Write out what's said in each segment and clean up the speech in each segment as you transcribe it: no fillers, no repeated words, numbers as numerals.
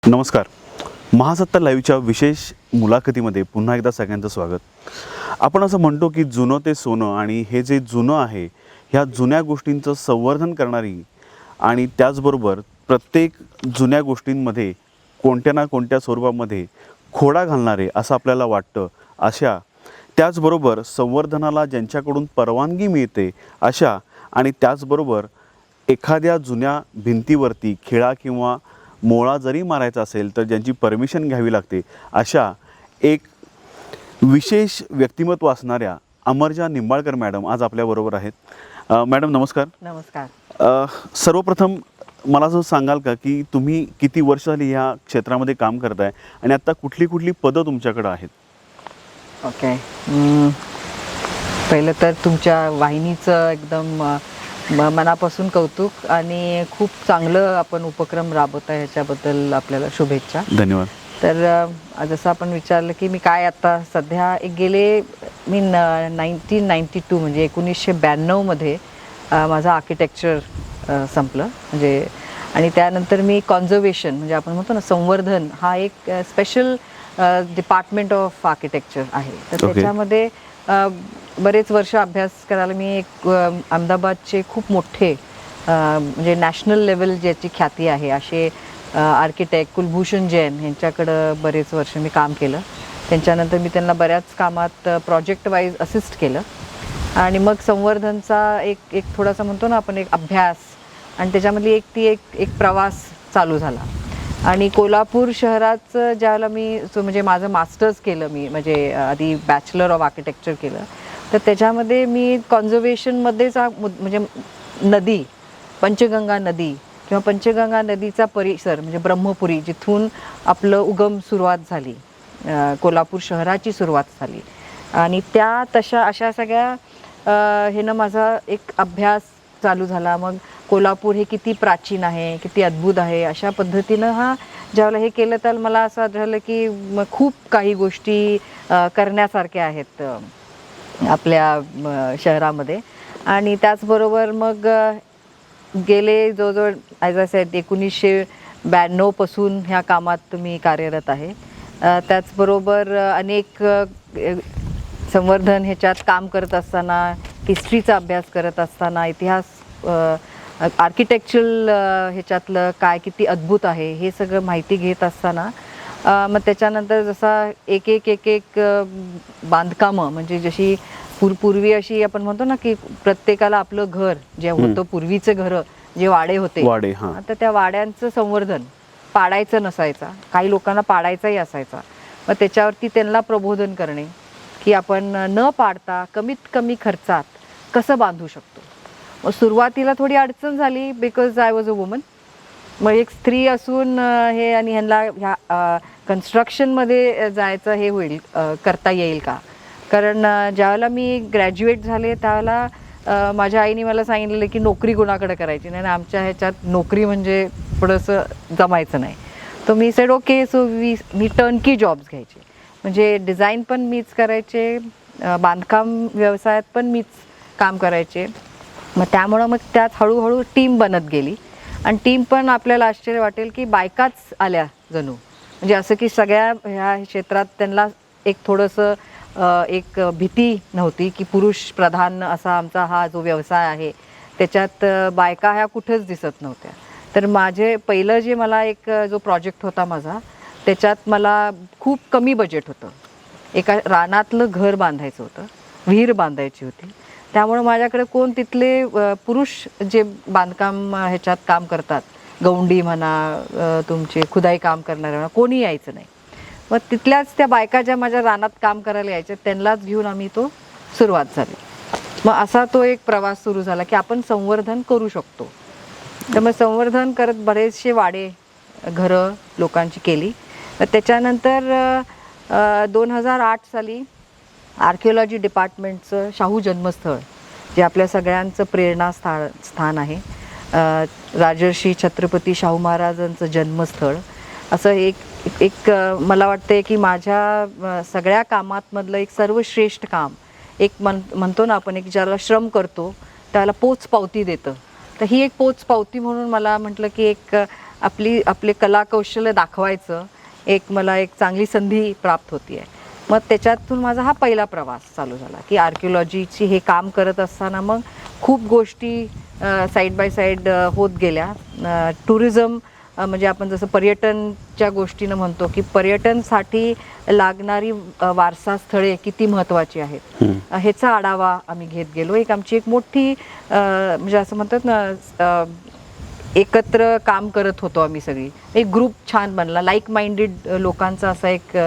नमस्कार. महासत्ता लाईव्हच्या विशेष मुलाखतीमध्ये पुन्हा एकदा सगळ्यांचं स्वागत. आपण असं म्हणतो की जुनं ते सोनं, आणि हे जे जुनं आहे ह्या जुन्या गोष्टींचं संवर्धन करणारी आणि त्याचबरोबर प्रत्येक जुन्या गोष्टींमध्ये कोणत्या ना कोणत्या स्वरूपामध्ये खोडा घालणारे असं आपल्याला वाटतं, अशा त्याचबरोबर संवर्धनाला ज्यांच्याकडून परवानगी मिळते अशा, आणि त्याचबरोबर एखाद्या जुन्या भिंतीवरती खिळा किंवा मोळा जरी मारायचा असेल तर ज्यांची परमिशन घ्यावी लागते, अशा एक विशेष व्यक्तिमत्व असणाऱ्या अमरजा निंबाळकर मॅडम आज आपल्याबरोबर आहेत. मॅडम नमस्कार. नमस्कार. सर्वप्रथम मला असं सांगाल का की तुम्ही किती वर्ष झाली ह्या क्षेत्रामध्ये काम करताय आणि आता कुठली कुठली पदं तुमच्याकडे आहेत? ओके. पहिलं तर तुमच्या वाहिनीचं एकदम मनापासून कौतुक, आणि खूप चांगलं आपण उपक्रम राबवत आहे, ह्याच्याबद्दल आपल्याला शुभेच्छा. धन्यवाद. तर जसं आपण विचारलं की मी काय आता सध्या गेले 1992 म्हणजे 1992मध्ये माझं आर्किटेक्चर संपलं, म्हणजे आणि त्यानंतर मी कॉन्झर्वेशन म्हणजे आपण म्हणतो ना संवर्धन, हा एक स्पेशल डिपार्टमेंट ऑफ आर्किटेक्चर आहे. तर त्याच्यामध्ये बरेच वर्ष अभ्यास करायला मी एक अहमदाबादचे खूप मोठे म्हणजे नॅशनल लेवल ज्याची ख्याती आहे असे आर्किटेक्ट कुलभूषण जैन यांच्याकडं बरेच वर्ष मी काम केलं. त्यांच्यानंतर मी त्यांना बऱ्याच कामात प्रोजेक्ट वाईज असिस्ट केलं, आणि मग संवर्धनचा एक थोडासा म्हणतो ना आपण एक अभ्यास, आणि त्याच्यामधली एक प्रवास चालू झाला. आणि कोल्हापूर शहराचं ज्यावेळेला मी म्हणजे माझं मास्टर्स केलं, मी म्हणजे आधी बॅचलर ऑफ आर्किटेक्चर केलं, तर त्याच्यामध्ये मी कॉन्झर्वेशनमध्येच म्हणजे नदी, पंचगंगा नदी किंवा पंचगंगा नदीचा परिसर म्हणजे ब्रह्मपुरी, जिथून आपलं उगम सुरुवात झाली, कोल्हापूर शहराची सुरुवात झाली, आणि त्या तशा अशा सगळ्या ह्यानं माझा एक अभ्यास चालू झाला. मग कोल्हापूर हे किती प्राचीन आहे, किती अद्भुत आहे, अशा पद्धतीनं ज्यावेळेला हे केलं तर मला असं आढळलं की खूप काही गोष्टी करण्यासारख्या आहेत आपल्या शहरामध्ये. आणि त्याचबरोबर मग गेले जवळजवळ ॲज आय सेड 1992 पासून ह्या कामात मी कार्यरत आहे. त्याचबरोबर अनेक संवर्धन ह्याच्यात काम करत असताना, हिस्ट्रीचा अभ्यास करत असताना, इतिहास आर्किटेक्चरल ह्याच्यातलं काय किती अद्भुत आहे हे सगळं माहिती घेत असताना, मग त्याच्यानंतर जसा एक बांधकामं म्हणजे जशी पूर्वी अशी आपण म्हणतो ना की प्रत्येकाला आपलं घर जे होतं, पूर्वीचे घरं जे वाडे होते, तर त्या वाड्यांचं संवर्धन पाडायचं नसायचा, काही लोकांना पाडायचाही असायचा. मग त्याच्यावरती त्यांना प्रबोधन करणे की आपण न पाडता कमीत कमी खर्चात कसं बांधू शकतो. मग सुरुवातीला थोडी अडचण झाली, because I was a woman. मग एक स्त्री असून हे आणि ह्यांना ह्या कन्स्ट्रक्शनमध्ये जायचं हे होईल, करता येईल का? कारण ज्यावेळेला मी ग्रॅज्युएट झाले त्यावेळेला माझ्या आईने मला सांगितलेलं की नोकरी कोणाकडे करायची नाही, आणि आमच्या ह्याच्यात नोकरी म्हणजे थोडंसं जमायचं नाही. तर मी सेड ओके, सो मी टर्नकी जॉब्स घ्यायचे, म्हणजे डिझाईन पण मीच करायचे, बांधकाम व्यवसायात पण मीच काम करायचे. मग त्यामुळं मग त्यात हळूहळू टीम बनत गेली, आणि टीम पण आपल्याला आश्चर्य वाटेल की बायकाच आल्या जणू, म्हणजे असं की सगळ्या ह्या क्षेत्रात त्यांना एक थोडंसं एक भीती नव्हती की पुरुष प्रधान असा आमचा हा जो व्यवसाय आहे त्याच्यात बायका ह्या कुठेच दिसत नव्हत्या. तर माझे पहिलं जे मला एक जो प्रोजेक्ट होता माझा, त्याच्यात मला खूप कमी बजेट होतं. एका रानातलं घर बांधायचं होतं, विहीर बांधायची होती. त्यामुळे माझ्याकडे कोण तिथले पुरुष जे बांधकाम ह्याच्यात काम करतात, गौंडी म्हणा, तुमचे खुदाई काम करणारे म्हणा, कोणी यायचं नाही. मग तिथल्याच त्या बायका ज्या माझ्या रानात काम करायला यायच्या त्यांनाच घेऊन आम्ही तो सुरुवात झाली. मग असा तो एक प्रवास सुरू झाला की आपण संवर्धन करू शकतो. तर मग संवर्धन करत बरेचसे वाडे घरं लोकांची केली. त्याच्यानंतर 2008 साली आर्किओलॉजी डिपार्टमेंटचं शाहू जन्मस्थळ, जे आपल्या सगळ्यांचं स्थान आहे, राजर्षी छत्रपती शाहू महाराजांचं जन्मस्थळ, असं एक मला वाटते की माझ्या सगळ्या कामातमधलं एक सर्वश्रेष्ठ काम, एक म्हणतो ना आपण एक ज्याला श्रम करतो त्याला पोचपावती देतं, तर ही एक पोचपावती म्हणून मला म्हटलं की एक आपले कलाकौशल्य दाखवायचं मला एक चांगली संधी प्राप्त होती आहे. मग त्याच्यातून माझा हा पहिला प्रवास चालू झाला की आर्किओलॉजीची हे काम करत असताना मग खूप गोष्टी साईड बाय साईड होत गेल्या. टुरिझम म्हणजे आपण जसं पर्यटनच्या गोष्टीनं म्हणतो की पर्यटनसाठी लागणारी वारसा स्थळे किती महत्त्वाची आहेत ह्याचा आढावा आम्ही घेत गेलो. आमची एक मोठी म्हणजे असं म्हणतात ना एकत्र काम करत होतो आम्ही सगळी. एक ग्रुप छान बनला, लाईक माइंडेड लोकांचा असा एक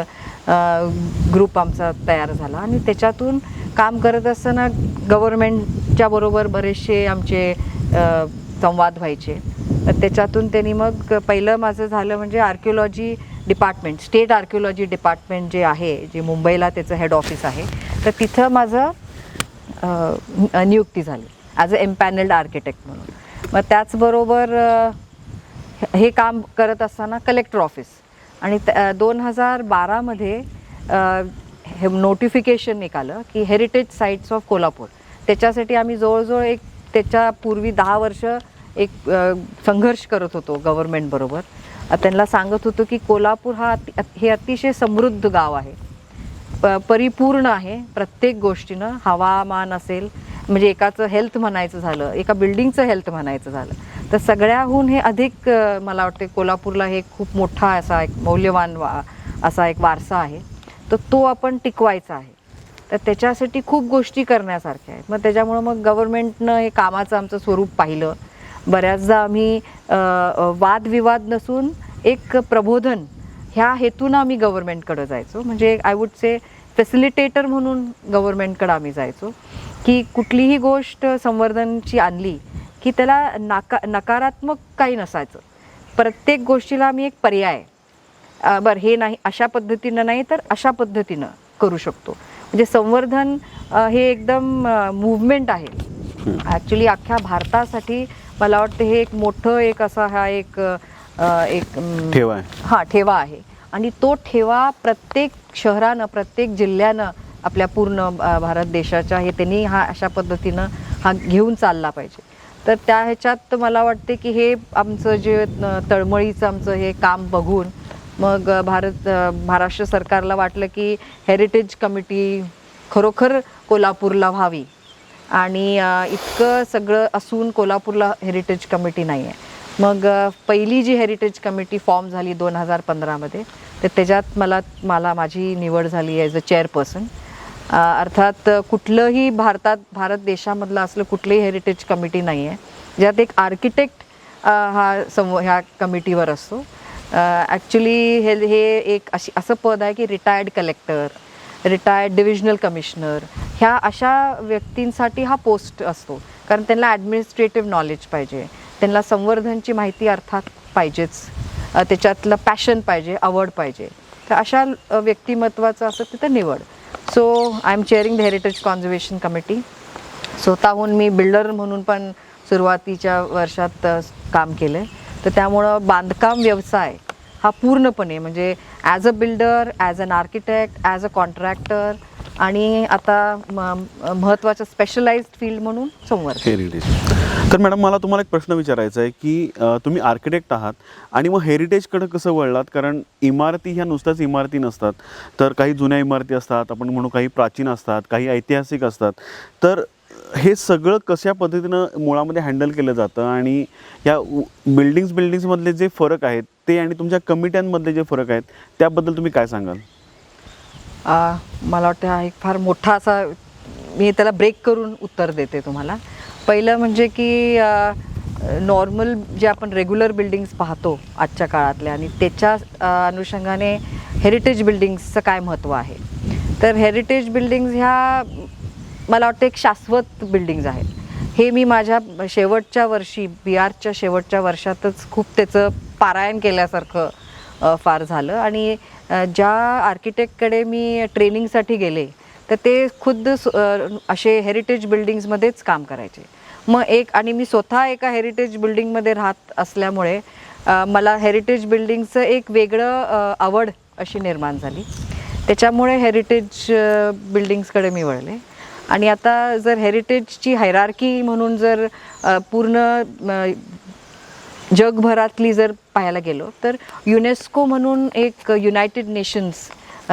ग्रुप आमचा तयार झाला आणि त्याच्यातून काम करत असताना गव्हर्नमेंटच्या बरोबर बरेचसे आमचे संवाद व्हायचे. तर त्याच्यातून त्यांनी मग पहिलं माझं झालं म्हणजे archaeology department, state archaeology department जे आहे, जे मुंबईला त्याचं हेड ऑफिस आहे, तर तिथं माझं नियुक्ती झाली ॲज अ एम्पॅनल्ड आर्किटेक्ट म्हणून. मग त्याचबरोबर हे काम करत असताना कलेक्टर ऑफिस आणि 2012मध्ये हे नोटिफिकेशन निघालं की हेरिटेज साईट्स ऑफ कोल्हापूर. त्याच्यासाठी आम्ही जवळजवळ त्याच्यापूर्वी 10 वर्ष संघर्ष करत होतो गव्हर्नमेंटबरोबर. त्यांना सांगत होतो की कोल्हापूर हे अतिशय समृद्ध गाव आहे, परिपूर्ण आहे प्रत्येक गोष्टीनं. हवामान असेल म्हणजे एकाचं हेल्थ म्हणायचं झालं, एका बिल्डिंगचं हेल्थ म्हणायचं झालं तर सगळ्याहून हे अधिक मला वाटते कोल्हापूरला हे खूप मोठा असा एक मौल्यवान असा एक वारसा आहे, तर तो आपण टिकवायचा आहे. तर त्याच्यासाठी खूप गोष्टी करण्यासारख्या आहेत. मग त्याच्यामुळं मग गव्हर्नमेंटनं हे कामाचं आमचं स्वरूप पाहिलं. बऱ्याचदा आम्ही वादविवाद नसून एक प्रबोधन ह्या हेतूनं आम्ही गव्हर्नमेंटकडं जायचो. म्हणजे आय वुड से फॅसिलिटेटर म्हणून गव्हर्नमेंटकडं आम्ही जायचो की कुठलीही गोष्ट संवर्धनची आणली की त्याला नकारात्मक काही नसायचं. प्रत्येक गोष्टीला आम्ही एक पर्याय, बरं हे नाही अशा पद्धतीनं नाही तर अशा पद्धतीनं करू शकतो. म्हणजे संवर्धन हे एकदम मूव्हमेंट आहे ॲक्च्युली अख्ख्या भारतासाठी. मला वाटतं हे एक मोठं एक असा हा एक ठेवा आहे. हां, ठेवा आहे आणि तो ठेवा प्रत्येक शहरानं, प्रत्येक जिल्ह्यानं आपल्या पूर्ण भारत देशाच्या त्यांनी अशा पद्धतीनं घेऊन चालला पाहिजे. तर त्या ह्याच्यात मला वाटते की हे आमचं जे तळमळीचं आमचं हे काम बघून मग महाराष्ट्र सरकारला वाटलं की हेरिटेज कमिटी खरोखर कोल्हापूरला व्हावी आणि इतकं सगळं असून कोल्हापूरला हेरिटेज कमिटी नाही आहे. मग पहिली जी हेरिटेज कमिटी फॉर्म झाली 2015मध्ये, तर त्याच्यात माझी निवड झाली ॲज अ चेअरपर्सन. अर्थात कुठलंही भारत देशामधलं असलं कुठलीही हेरिटेज कमिटी नाही आहे ज्यात एक आर्किटेक्ट ह्या कमिटीवर असतो. ॲक्च्युली हे एक असं पद आहे की retired collector, retired divisional commissioner ह्या अशा व्यक्तींसाठी हा पोस्ट असतो. कारण त्यांना ॲडमिनिस्ट्रेटिव्ह नॉलेज पाहिजे, त्यांना संवर्धनची माहिती अर्थात पाहिजेच, त्याच्यातलं पॅशन पाहिजे, आवड पाहिजे. तर अशा व्यक्तिमत्वाचं असं तिथं निवड. So I am chairing the heritage conservation committee. स्वतःहून मी बिल्डर म्हणून पण सुरुवातीच्या वर्षात काम केलं. तर त्यामुळं बांधकाम व्यवसाय हा पूर्णपणे म्हणजे as a builder, as an architect, as a contractor आणि आता महत्त्वाचं स्पेशलाइज्ड फील्ड म्हणून संवर्धन. हेरिटेज. तर मॅडम मला तुम्हाला एक प्रश्न विचारायचा आहे की तुम्ही आर्किटेक्ट आहात आणि मग हेरिटेजकडे कसं वळलात? कारण इमारती ह्या नुसत्याच इमारती नसतात, तर काही जुन्या इमारती असतात, आपण म्हणू काही प्राचीन असतात, काही ऐतिहासिक असतात. तर हे सगळं कशा पद्धतीनं मुळामध्ये हँडल केलं जातं आणि या बिल्डिंग्समधले जे फरक आहेत ते आणि तुमच्या कमिट्यांमधले जे फरक आहेत त्याबद्दल तुम्ही काय सांगाल? मला वाटतं हा एक फार मोठा असा, मी त्याला ब्रेक करून उत्तर देते तुम्हाला. पहिलं म्हणजे की नॉर्मल जे आपण रेग्युलर बिल्डिंग्स पाहतो आजच्या काळातल्या आणि त्याच्या अनुषंगाने हेरिटेज बिल्डिंग्सचं काय महत्त्व आहे. तर हेरिटेज बिल्डिंग्स ह्या मला वाटतं एक शाश्वत बिल्डिंग्ज आहेत. हे मी माझ्या शेवटच्या वर्षी BArchच्या शेवटच्या वर्षातच खूप त्याचं पारायण केल्यासारखं फार झालं. आणि ज्या आर्किटेक्टकडे मी ट्रेनिंगसाठी गेले तर ते खुद्द असे हेरिटेज बिल्डिंग्समध्येच काम करायचे. मग आणि मी स्वतः एका हेरिटेज बिल्डिंगमध्ये राहत असल्यामुळे मला हेरिटेज बिल्डिंगचं एक वेगळं आवड अशी निर्माण झाली. त्याच्यामुळे हेरिटेज बिल्डिंग्सकडे मी वळले. आणि आता जर हेरिटेजची हायरार्की म्हणून जर पूर्ण जगभरातली जर पाहायला गेलो तर युनेस्को म्हणून एक युनायटेड नेशन्स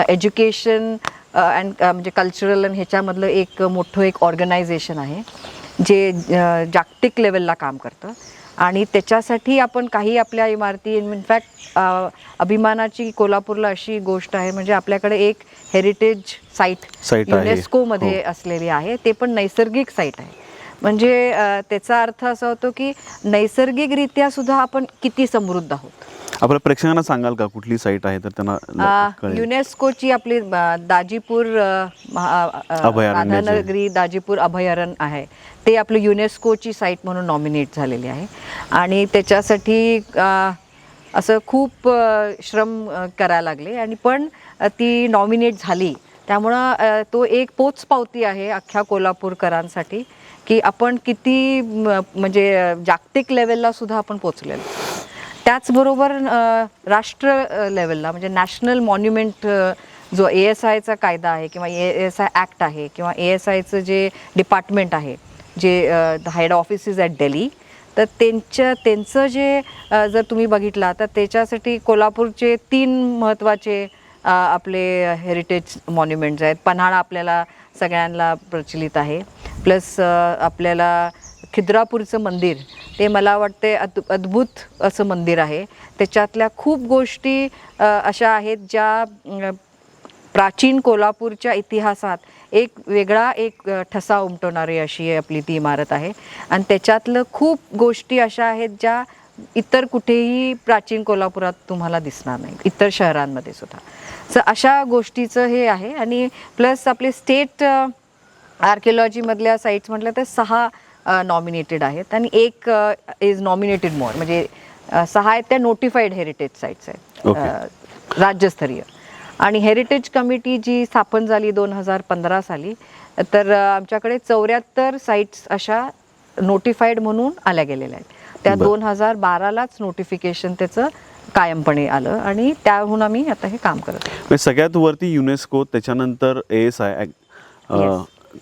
एज्युकेशन अँड म्हणजे कल्चरल आणि ह्याच्यामधलं एक मोठं एक ऑर्गनायझेशन आहे जे जागतिक लेवलला काम करतं. आणि त्याच्यासाठी आपण काही आपल्या इमारती, इनफॅक्ट अभिमानाची कोल्हापूरला अशी गोष्ट आहे म्हणजे आपल्याकडे एक हेरिटेज साईट आहे. युनेस्कोमध्ये असलेली आहे, ते पण नैसर्गिक साईट आहे. म्हणजे त्याचा अर्थ असा होतो की नैसर्गिकरित्या सुद्धा आपण किती समृद्ध आहोत. आपल्या प्रेक्षकांना सांगाल का कुठली साईट आहे तर त्यांना कळेल. युनेस्कोची आपली दाजीपूर अभयारण्य जे- राधानगरी दाजीपूर अभयारण्य आहे ते आपलं युनेस्कोची साईट म्हणून नॉमिनेट झालेली आहे. आणि त्याच्यासाठी असं खूप श्रम करायला लागले आणि पण ती नॉमिनेट झाली. त्यामुळं तो एक पोचपावती आहे अख्ख्या कोल्हापूरकरांसाठी की आपण किती म्हणजे जागतिक लेवलला सुद्धा आपण पोचलेलो. त्याचबरोबर राष्ट्र लेवलला म्हणजे नॅशनल मॉन्युमेंट जो ASIचा कायदा आहे किंवा ASI ॲक्ट आहे किंवा ASIचं जे डिपार्टमेंट आहे जे हेड ऑफिसेस ॲट दिल्ली, तर त्यांचं जे जर तुम्ही बघितला तर त्याच्यासाठी कोल्हापूरचे 3 महत्त्वाचे आपले हेरिटेज मॉन्युमेंट्स आहेत. पन्हाळा आपल्याला सगळ्यांना प्रचलित आहे, प्लस आपल्याला खिद्रापूरचं मंदिर, ते मला वाटते अद्भुत असं मंदिर आहे. त्याच्यातल्या खूप गोष्टी अशा आहेत ज्या प्राचीन कोल्हापूरच्या इतिहासात एक वेगळा एक ठसा उमटवणारी अशी आपली ती इमारत आहे. आणि त्याच्यातलं खूप गोष्टी अशा आहेत ज्या इतर कुठेही प्राचीन कोल्हापुरात तुम्हाला दिसणार नाही, इतर शहरांमध्ये सुद्धा. सो अशा गोष्टीचं हे आहे. आणि प्लस आपले स्टेट आर्किओलॉजीमधल्या साईट्स म्हटलं तर 6 नॉमिनेटेड आहेत आणि एक इज नॉमिनेटेड मोर, म्हणजे 6 आहेत त्या नोटिफाईड हेरिटेज साईट्स आहेत राज्यस्तरीय. आणि हेरिटेज कमिटी जी स्थापन झाली 2015 साली, तर आमच्याकडे 74 साईट्स अशा नोटिफाईड म्हणून आल्या गेलेल्या आहेत. त्या 2012लाच नोटिफिकेशन त्याचं कायमपणे आलं आणि त्याहून आम्ही आता हे काम करत आहोत. सगळ्यात वरती युनेस्को, त्याच्यानंतर ASI,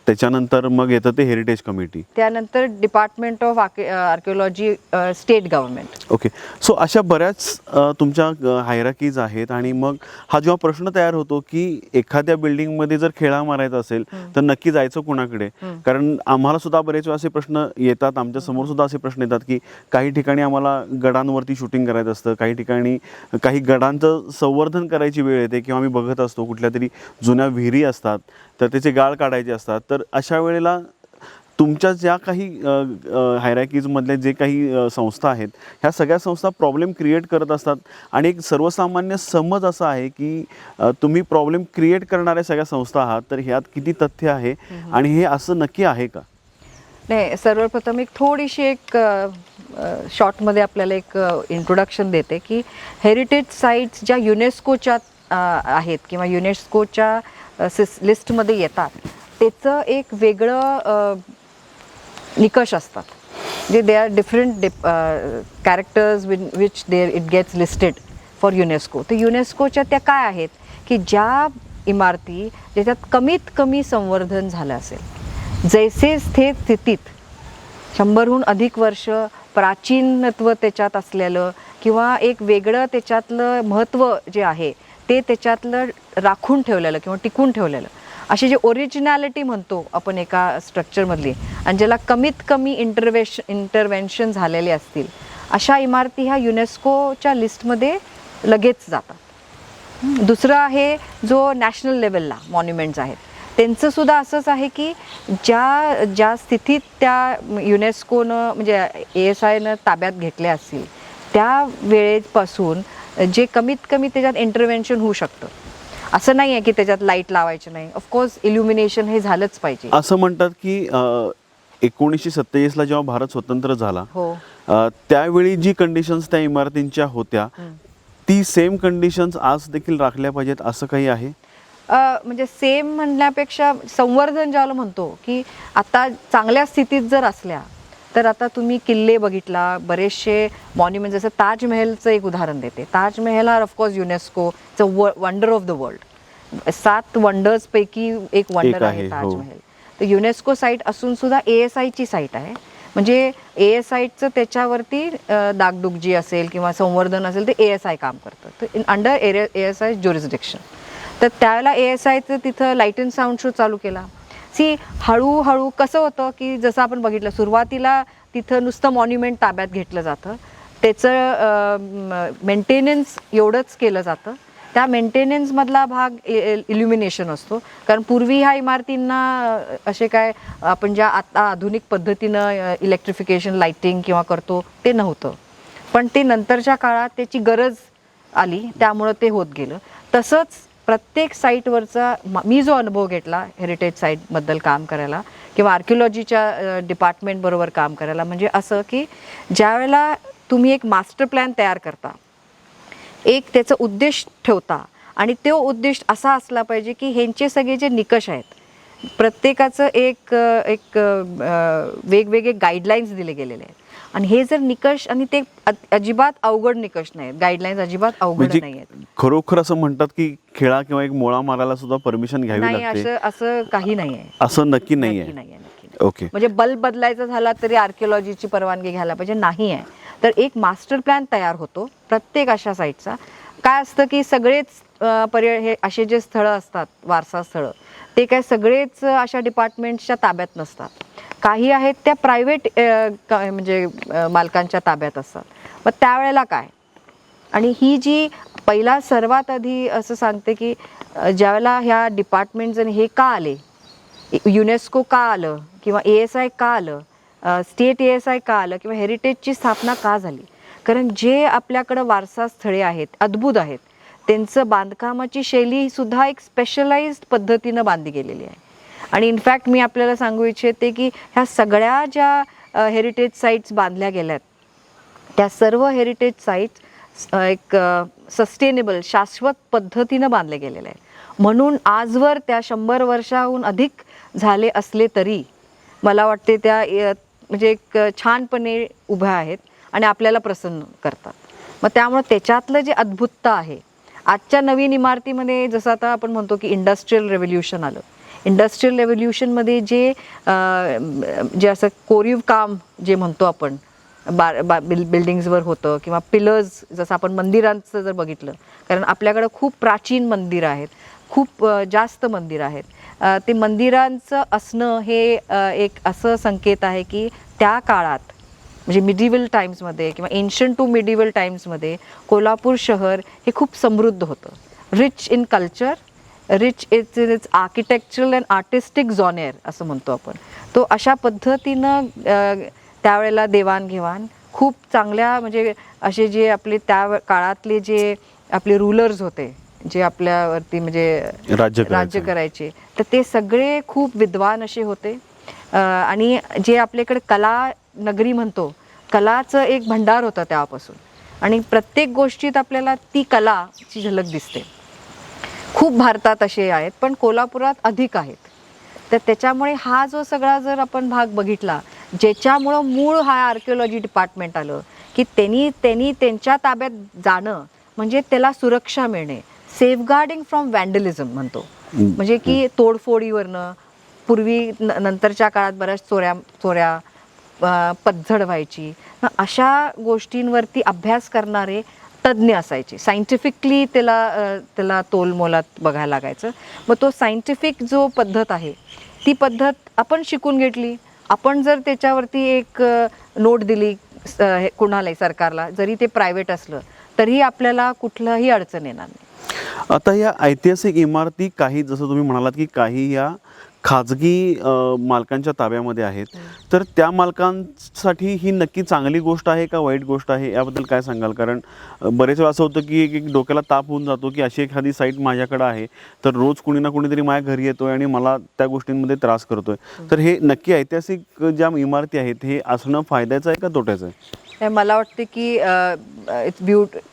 त्याच्यानंतर मग येतं ते हेरिटेज कमिटी, त्यानंतर department of archaeology state government. Okay. So अशा बऱ्याच तुमच्या हायराकीज आहेत. आणि मग हा जेव्हा प्रश्न तयार होतो की एखाद्या बिल्डिंगमध्ये जर खेळा मारायचा असेल तर नक्की जायचं कुणाकडे, कारण आम्हाला सुद्धा बरेच वेळा असे प्रश्न येतात, आमच्या समोर सुद्धा असे प्रश्न येतात की काही ठिकाणी आम्हाला गडांवरती शूटिंग करायचं असतं, काही ठिकाणी काही गडांचं संवर्धन करायची वेळ येते किंवा आम्ही बघत असतो कुठल्या तरी जुन्या विहिरी असतात तर त्याचे गाळ काढायचे असतात. तर अशा वेळेला तुमच्या ज्या काही हायराकीजमधल्या जे काही संस्था आहेत, ह्या सगळ्या संस्था प्रॉब्लेम क्रिएट करत असतात. आणि एक सर्वसामान्य समज असा आहे की तुम्ही प्रॉब्लेम क्रिएट करणाऱ्या सगळ्या संस्था आहात, तर ह्यात किती तथ्य आहे आणि हे असं नक्की आहे का? नाही, सर्वप्रथम एक थोडीशी एक शॉर्टमध्ये आपल्याला एक इंट्रोडक्शन देते की हेरिटेज साईट्स ज्या युनेस्कोच्या आहेत किंवा युनेस्कोच्या लिस्टमध्ये येतात त्याचं एक वेगळं निकष असतात. जे they are different characters which it gets listed for UNESCO. तर युनेस्कोच्या त्या काय आहेत की ज्या इमारती ज्याच्यात कमीत कमी संवर्धन झालं असेल, जैसे थे स्थितीत 100हून अधिक वर्ष प्राचीनत्व त्याच्यात असलेलं किंवा एक वेगळं त्याच्यातलं महत्त्व जे आहे ते त्याच्यातलं राखून ठेवलेलं किंवा टिकून ठेवलेलं, अशी जी ओरिजिनॅलिटी म्हणतो आपण एका स्ट्रक्चरमधली, आणि ज्याला कमीत कमी इंटरव्हेन्शन झालेले असतील, अशा इमारती ह्या युनेस्कोच्या लिस्टमध्ये लगेच जातात. दुसरं आहे जो नॅशनल लेवलला मॉन्युमेंट्स आहेत, त्यांचं सुद्धा असंच आहे की ज्या स्थितीत त्या युनेस्कोनं म्हणजे ASIनं ताब्यात घेतल्या असतील त्या वेळेपासून जे कमीत कमी त्याच्यात इंटरव्हेन्शन होऊ शकतं. असं नाही आहे की त्याच्यात लाईट लावायचे नाही, ऑफकोर्स इल्युमिनेशन हे झालंच पाहिजे. असं म्हणतात की 1947ला जेव्हा भारत स्वतंत्र झाला, हो, त्यावेळी जी कंडिशन्स त्या इमारतींच्या होत्या ती सेम कंडिशन्स आज देखील राखल्या पाहिजेत असं काही आहे? म्हणजे सेम म्हणण्यापेक्षा संवर्धन ज्याला म्हणतो की आता चांगल्या स्थितीत जर असल्या तर आता तुम्ही किल्ले बघितला, बरेचसे मॉन्युमेंट, जसं ताजमहलचं एक उदाहरण देते. ताजमहल हा ऑफकोर्स युनेस्कोचं वंडर ऑफ द वर्ल्ड, 7 वंडर्सपैकी एक वंडर आहे ताजमहल. तर युनेस्को साईट असून सुद्धा ASIची साईट आहे. म्हणजे ASIचं त्याच्यावरती डागडुग जी असेल किंवा संवर्धन असेल ते ASI काम करतं, तर अंडर ASI ज्युरिस्डिक्शन. तर त्यावेळेला ASIचं तिथं लाईट अँड साऊंड शो चालू केला. हळूहळू कसं होतं की जसं आपण बघितलं सुरुवातीला तिथं नुसतं मॉन्युमेंट ताब्यात घेतलं जातं, त्याचं मेंटेनन्स एवढंच केलं जातं. त्या मेंटेनन्समधला भाग इल्युमिनेशन असतो, कारण पूर्वी ह्या इमारतींना असे काय आपण ज्या आता आधुनिक पद्धतीनं इलेक्ट्रिफिकेशन लाईटिंग किंवा करतो ते नव्हतं, पण ते नंतरच्या काळात त्याची गरज आली त्यामुळं ते होत गेलं. तसंच प्रत्येक साईटवरचा मी जो अनुभव घेतला हेरिटेज साईटबद्दल काम करायला किंवा आर्किओलॉजीच्या डिपार्टमेंटबरोबर काम करायला, म्हणजे असं की ज्यावेळेला तुम्ही एक मास्टर प्लॅन तयार करता, एक त्याचं उद्देश ठेवता आणि तो उद्देश असा असला पाहिजे की ह्यांचे सगळे जे निकष आहेत प्रत्येकाचं एक एक वेगवेगळे गाईडलाईन्स दिले गेलेले आहेत. आणि हे जर निकष आणि ते अजिबात अवघड निकष नाहीत, गाईडलाईन्स अजिबात अवघड नाही आहेत. खरोखर असं म्हणतात की खेळा किंवा एक मोळा मारायला सुद्धा परमिशन घ्यावी नाही, लागते, असं काही नाही आहे. असं नक्की नाही नक्की आहे. नाही. ओके. म्हणजे बल्ब बदलायचा झाला तरी आर्किओलॉजीची परवानगी घ्यायला पाहिजे, नाही आहे. तर एक मास्टर प्लॅन तयार होतो प्रत्येक अशा साईटचा. काय असतं की सगळेच हे असे जे स्थळं असतात वारसा स्थळं, ते काय सगळेच अशा डिपार्टमेंट्सच्या ताब्यात नसतात. काही आहेत त्या प्रायव्हेट म्हणजे मालकांच्या ताब्यात असतात. मग त्यावेळेला काय, आणि ही जी पहिला सर्वात आधी असं सांगते की ज्यावेळेला ह्या डिपार्टमेंट्स आणि हे का आले, युनेस्को का आलं किंवा ASI का आलं, स्टेट ASI का आलं किंवा हेरिटेजची स्थापना का झाली, कारण जे आपल्याकडं वारसा स्थळे आहेत अद्भुत आहेत, त्यांचं बांधकामाची शैली सुद्धा एक स्पेशलाइज्ड पद्धतीनं बांधली गेलेली आहे. आणि इनफॅक्ट मी आपल्याला सांगू इच्छिते की ह्या सगळ्या ज्या हेरिटेज साईट्स बांधल्या गेल्यात त्या सर्व हेरिटेज साईट्स एक सस्टेनेबल शाश्वत पद्धतीनं बांधले गेलेले आहेत. म्हणून आजवर त्या 100 वर्षाहून अधिक झाले असले तरी मला वाटते त्या म्हणजे एक छानपणे उभ्या आहेत आणि आपल्याला प्रसन्न करतात. मग त्यामुळे त्याच्यातलं जे अद्भुतता आहे आजच्या नवीन इमारतीमध्ये, जसं आता आपण म्हणतो की इंडस्ट्रियल रेव्होल्युशन आलं, इंडस्ट्रियल रेव्होल्युशनमध्ये जे असं कोरीव काम जे म्हणतो आपण बिल्डिंग्सवर होतं किंवा पिलर्स, जसं आपण मंदिरांचं जर बघितलं, कारण आपल्याकडं खूप प्राचीन मंदिरं आहेत, खूप जास्त मंदिरं आहेत, ते मंदिरांचं असणं हे एक असं संकेत आहे की त्या काळात म्हणजे मिडिवल टाइम्समध्ये किंवा एन्शंट टू मिडिवल टाइम्समध्ये कोल्हापूर शहर हे खूप समृद्ध होतं, rich in culture, rich its architectural and artistic genre असं म्हणतो आपण. तो अशा पद्धतीनं त्यावेळेला देवाणघेवाण खूप चांगल्या, म्हणजे असे जे आपले त्या काळातले जे आपले रूलर्स होते, जे आपल्यावरती म्हणजे राज्य करायचे, तर ते सगळे खूप विद्वान असे होते. आणि जे आपल्याकडे कला नगरी म्हणतो, कलाचं एक भंडार होता तेव्हापासून, आणि प्रत्येक गोष्टीत आपल्याला ती कलाची झलक दिसते. खूप भारतात असे आहेत पण कोल्हापुरात अधिक आहेत. तर त्याच्यामुळे हा जो सगळा जर आपण भाग बघितला, ज्याच्यामुळं मूळ हा आर्किओलॉजी डिपार्टमेंट आलं की त्यांनी त्यांच्या ताब्यात जाणं म्हणजे त्याला सुरक्षा मिळणे, सेफगार्डिंग फ्रॉम वॅन्डलिझम म्हणतो, म्हणजे की तोडफोडीवरनं पूर्वी नंतरच्या काळात बऱ्याच चोऱ्या पद्धड व्हायची, अशा गोष्टींवरती अभ्यास करणारे तज्ज्ञ असायचे. सायंटिफिकली त्याला तोलमोलात बघायला लागायचं. मग तो सायंटिफिक जो पद्धत आहे ती पद्धत आपण शिकून घेतली. आपण जर त्याच्यावरती एक नोट दिली कुणालाही, सरकारला, जरी ते प्रायव्हेट असलं तरी आपल्याला कुठलाही अडचण येणार नाही. आता या ऐतिहासिक इमारती काही, जसं तुम्ही म्हणालात की काही या खाजगी मालकांच्या ताब्यामध्ये आहेत, तर त्या मालकांसाठी ही नक्की चांगली गोष्ट आहे का वाईट गोष्ट आहे, याबद्दल काय सांगाल? कारण बरेच वेळा असं होतं की एक डोक्याला ताप होऊन जातो की अशी एखादी साईट माझ्याकडे आहे तर रोज कुणी ना कुणीतरी माझ्या घरी येतोय आणि मला त्या गोष्टींमध्ये त्रास करतोय. तर हे नक्की ऐतिहासिक ज्या इमारती आहेत हे असणं फायद्याचं आहे का तोट्याचं आहे? मला वाटते की it's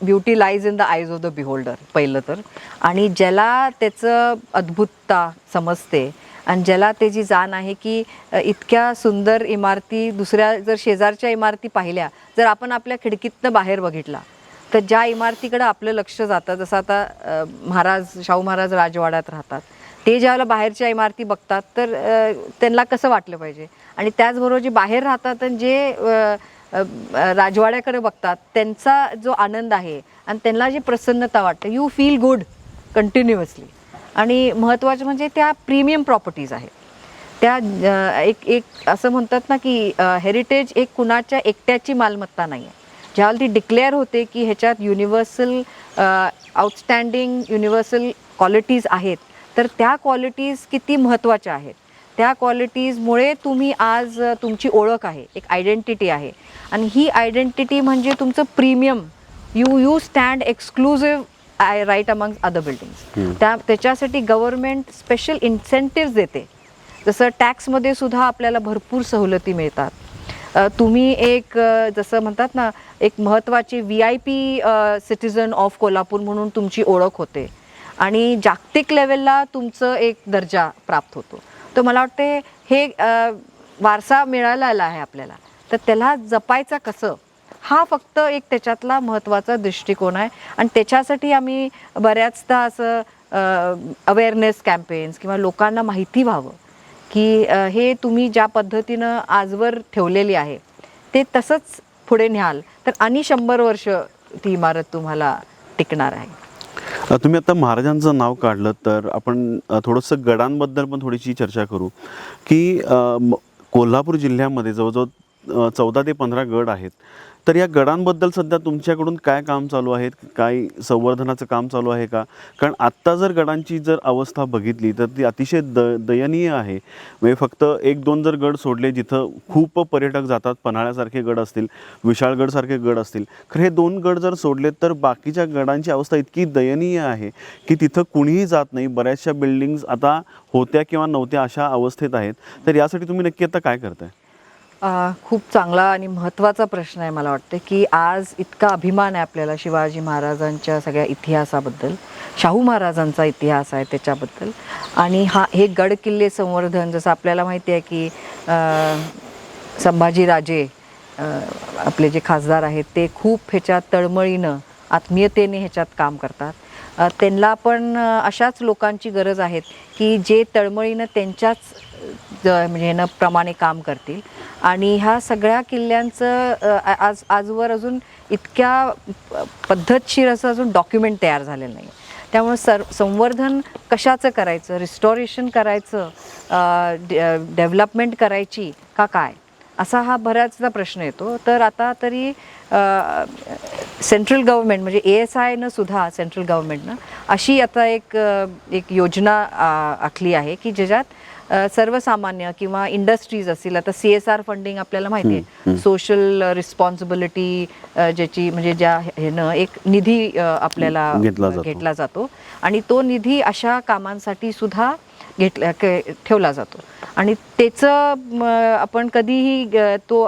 beauty lies in the eyes of the beholder पहिलं तर. आणि ज्याला त्याचं अद्भुतता समजते आणि ज्याला त्याची जाण आहे की इतक्या सुंदर इमारती दुसऱ्या जर शेजारच्या इमारती पाहिल्या, जर आपण आपल्या खिडकीतनं बाहेर बघितला तर ज्या इमारतीकडे आपलं लक्ष जातं, जसं आता शाहू महाराज राजवाड्यात राहतात, ते ज्यावेळेला बाहेरच्या इमारती बघतात तर त्यांना कसं वाटलं पाहिजे, आणि त्याचबरोबर जे बाहेर राहतात आणि जे राजवाड्याकडे बघतात त्यांचा जो आनंद आहे आणि त्यांना जी प्रसन्नता वाटते, यू फील गुड कंटिन्युअसली. आणि महत्त्वाचं म्हणजे त्या प्रीमियम प्रॉपर्टीज आहेत त्या. एक एक असं म्हणतात ना की हेरिटेज एक कुणाच्या एकट्याची मालमत्ता नाही आहे. ज्यावेळेला ती डिक्लेअर होते की ह्याच्यात युनिव्हर्सल आउटस्टँडिंग युनिव्हर्सल क्वालिटीज आहेत, तर त्या क्वालिटीज किती महत्त्वाच्या आहेत. त्या क्वालिटीजमुळे तुम्ही आज तुमची ओळख आहे, एक आयडेंटिटी आहे, आणि ही आयडेंटिटी म्हणजे तुमचं premium. You stand exclusive right among other buildings. त्याच्यासाठी गव्हर्नमेंट स्पेशल इन्सेंटिव्ज देते. जसं टॅक्समध्ये सुद्धा आपल्याला भरपूर सवलती मिळतात. तुम्ही एक जसं म्हणतात ना, एक महत्त्वाची VIP सिटिझन ऑफ कोल्हापूर म्हणून तुमची ओळख होते आणि जागतिक लेवलला तुमचं एक दर्जा प्राप्त होतो. तर मला वाटते हे वारसा मिळालेला आहे आपल्याला, तर त्याला जपायचं कसं, हा फक्त एक त्याच्यातला महत्त्वाचा दृष्टिकोन आहे. आणि त्याच्यासाठी आम्ही बऱ्याचदा असं अवेअरनेस कॅम्पेन्स किंवा लोकांना माहिती व्हावं की हे तुम्ही ज्या पद्धतीनं आजवर ठेवलेली आहे ते तसंच पुढे न्याल तर आणि 100 वर्ष ती इमारत तुम्हाला टिकणार आहे. तुम्ही आता महाराजांचं नाव काढलं तर आपण थोडंसं गडांबद्दल पण थोडीशी चर्चा करू की कोल्हापूर जिल्ह्यामध्ये जवळजवळ 14 ते 15 गड आहेत. तर या गडांबद्दल सध्या तुमच्याकडून काय काम चालू आहे, काय संवर्धनाचं काम चालू आहे का? कारण आत्ता जर गडांची जर अवस्था बघितली तर ती अतिशय दयनीय आहे. म्हणजे फक्त 1-2 जर गड सोडले जिथं खूप पर्यटक जातात, पन्हाळ्यासारखे गड असतील, विशाळगडसारखे गड असतील, खरं हे 2 गड जर सोडले तर बाकीच्या गडांची अवस्था इतकी दयनीय आहे की तिथं कुणीही जात नाही. बऱ्याचशा बिल्डिंग्स आता होत्या किंवा नव्हत्या अशा अवस्थेत आहेत. तर यासाठी तुम्ही नक्की आता काय करताय? खूप चांगला आणि महत्त्वाचा प्रश्न आहे. मला वाटतं की आज इतका अभिमान आहे आपल्याला शिवाजी महाराजांच्या सगळ्या इतिहासाबद्दल, शाहू महाराजांचा इतिहास आहे त्याच्याबद्दल. आणि हे गड किल्ले संवर्धन, जसं आपल्याला माहिती आहे की संभाजीराजे आपले जे खासदार आहेत ते खूप ह्याच्यात तळमळीनं आत्मीयतेने ह्याच्यात काम करतात. त्यांना पण अशाच लोकांची गरज आहे की जे तळमळीनं त्यांच्याच म्हणजे ह्यानं प्रमाणे काम करतील. आणि ह्या सगळ्या किल्ल्यांचं आजवर अजून इतक्या पद्धतशीर असं अजून डॉक्युमेंट तयार झालेलं नाही. त्यामुळे संवर्धन कशाचं करायचं, रिस्टॉरेशन करायचं, डेव्हलपमेंट करायची का काय, असा हा बऱ्याचदा प्रश्न येतो. तर आता तरी सेंट्रल गव्हर्नमेंट म्हणजे ASIनं सुद्धा सेंट्रल गव्हर्नमेंटनं अशी आता एक योजना आखली आहे की ज्याच्यात सर्वसामान्य किंवा इंडस्ट्रीज असतील. आता CSR फंडिंग आपल्याला माहिती आहे, सोशल रिस्पॉन्सिबिलिटी, ज्याची म्हणजे ज्या ह्यानं एक निधी आपल्याला घेतला जातो आणि तो निधी अशा कामांसाठी सुद्धा ठेवला जातो. आणि त्याचं आपण कधीही तो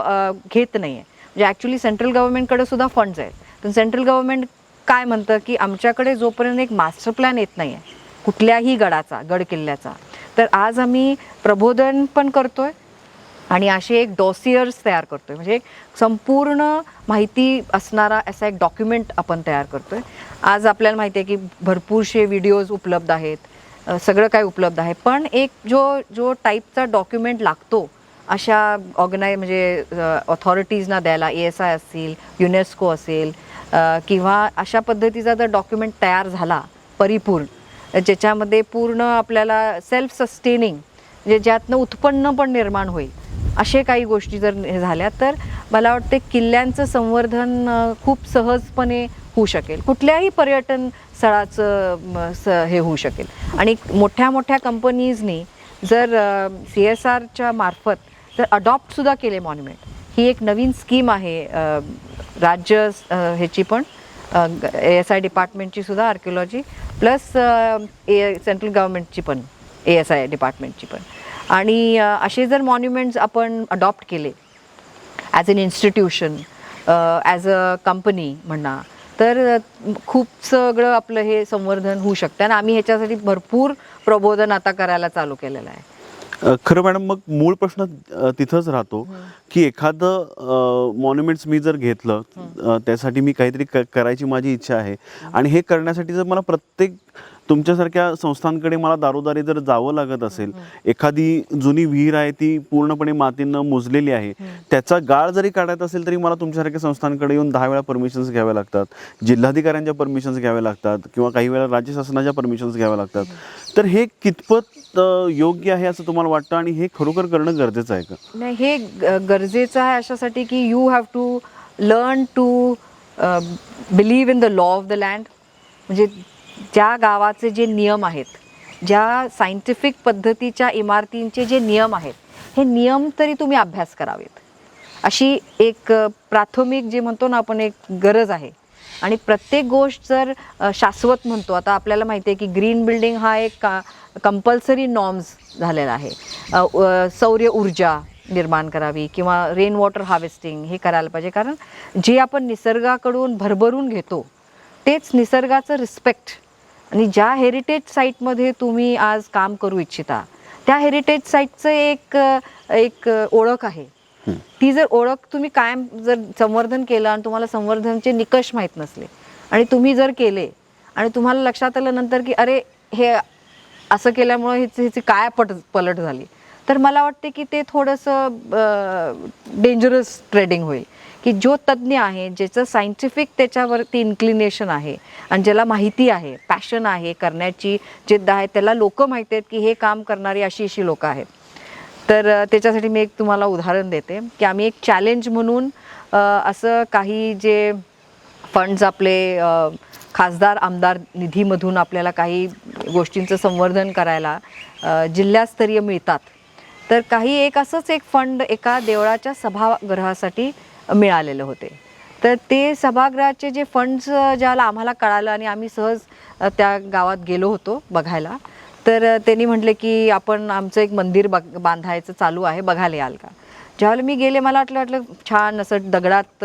घेत नाही आहे. म्हणजे ॲक्च्युली सेंट्रल गव्हर्नमेंटकडे सुद्धा फंड्स आहेत, पण सेंट्रल गव्हर्नमेंट काय म्हणतं की आमच्याकडे जोपर्यंत एक मास्टर प्लॅन येत नाही आहे कुठल्याही गड किल्ल्याचा, तर आज आम्ही प्रबोधन पण करतोय आणि असे एक डॉसियर्स तयार करतोय. म्हणजे एक संपूर्ण माहिती असणारा असा एक डॉक्युमेंट आपण तयार करतोय. आज आपल्याला माहिती आहे की भरपूरसे व्हिडिओज उपलब्ध आहेत, सगळं काय उपलब्ध आहे, पण एक जो टाईपचा डॉक्युमेंट लागतो अशा म्हणजे ऑथॉरिटीजना द्यायला, ASI असतील, युनेस्को असेल किंवा अशा पद्धतीचा जर डॉक्युमेंट तयार झाला परिपूर्ण, ज्याच्यामध्ये पूर्ण आपल्याला सेल्फ सस्टेनिंग म्हणजे ज्यातनं उत्पन्न पण निर्माण होईल, असे काही गोष्टी जर झाल्या तर मला वाटते किल्ल्यांचं संवर्धन खूप सहजपणे होऊ शकेल. कुठल्याही पर्यटन स्थळाचं हे होऊ शकेल. आणि मोठ्या मोठ्या कंपनीजनी जर CSRच्या मार्फत जर अडॉप्टसुद्धा केले मॉन्युमेंट, ही एक नवीन स्कीम आहे राज्य ह्याची पण, ASI डिपार्टमेंटची सुद्धा आर्किओलॉजी प्लस सेंट्रल गव्हर्नमेंटची पण, ASI डिपार्टमेंटची पण. आणि असे जर मॉन्युमेंट्स आपण अडॉप्ट केले as an institution, as a company म्हणा, तर खूप सगळं आपलं हे संवर्धन होऊ शकतं. आणि आम्ही ह्याच्यासाठी भरपूर प्रबोधन आता करायला चालू केलेलं आहे. खरं मॅडम, मग मूळ प्रश्न तिथंच राहतो की एखादं मॉन्युमेंट्स मी जर घेतलं, त्यासाठी मी काहीतरी करायची माझी इच्छा आहे आणि हे करण्यासाठी जर मला प्रत्येक तुमच्यासारख्या संस्थांकडे मला दारोदारी जर जावं लागत असेल, एखादी जुनी विहीर आहे ती पूर्णपणे मातीनं मुजलेली आहे, त्याचा गाळ जरी काढायचा असेल तरी मला तुमच्यासारख्या संस्थांकडे येऊन 10 वेळा परमिशन्स घ्याव्या लागतात, जिल्हाधिकाऱ्यांच्या परमिशन्स घ्याव्या लागतात किंवा काही वेळा राज्य शासनाच्या परमिशन्स घ्याव्या लागतात. तर हे कितपत योग्य आहे असं तुम्हाला वाटतं आणि हे खरोखर करणं गरजेचं आहे का? नाही, हे गरजेचं आहे अशासाठी की you have to learn to believe in the law of the land. म्हणजे ज्या गावाचे जे नियम आहेत, ज्या सायंटिफिक पद्धतीच्या इमारतींचे जे नियम आहेत, हे नियम तरी तुम्ही अभ्यास करावेत, अशी एक प्राथमिक जे म्हणतो ना आपण एक गरज आहे. आणि प्रत्येक गोष्ट जर शाश्वत म्हणतो, आता आपल्याला माहिती आहे की ग्रीन बिल्डिंग हा एक कंपल्सरी नॉर्म्स झालेला आहे. सौर ऊर्जा निर्माण करावी किंवा रेन वॉटर हार्वेस्टिंग हे करायला पाहिजे, कारण जे आपण निसर्गाकडून भरभरून घेतो तेच निसर्गाचं रिस्पेक्ट. आणि ज्या हेरिटेज साईटमध्ये तुम्ही आज काम करू इच्छिता त्या हेरिटेज साईटचं एक ओळख आहे. ती जर ओळख तुम्ही कायम जर संवर्धन केलं आणि तुम्हाला संवर्धनचे निकष माहीत नसले आणि तुम्ही जर केले आणि तुम्हाला लक्षात आलं नंतर की अरे हे असं केल्यामुळं ह्याची काय पलट झाली, तर मला वाटते की ते थोडंसं डेंजरस ट्रेडिंग होईल. की जो तज्ज्ञ आहे, ज्याचं सायंटिफिक त्याच्यावरती इन्क्लिनेशन आहे आणि ज्याला माहिती आहे, पॅशन आहे करण्याची, जिद्द आहे, त्याला लोक माहिती आहेत की हे काम करणारी अशी लोकं आहेत. तर त्याच्यासाठी मी एक तुम्हाला उदाहरण देते की आम्ही एक चॅलेंज म्हणून असं काही जे फंड्स आपले खासदार आमदार निधीमधून आपल्याला काही गोष्टींचं संवर्धन करायला जिल्हास्तरीय मिळतात, तर काही एक असंच एक फंड एका देवळाच्या सभागृहासाठी मिळालेले होते. तर ते सभागृहाचे जे फंड्स ज्याला आम्हाला कळालं आणि आम्ही सहज त्या गावात गेलो होतो बघायला, तर त्यांनी म्हटले की आपण आमचं एक मंदिर बांधायचं चालू आहे, बघायला याल का? ज्यावेळेला मी गेले मला वाटलं छान असं दगडात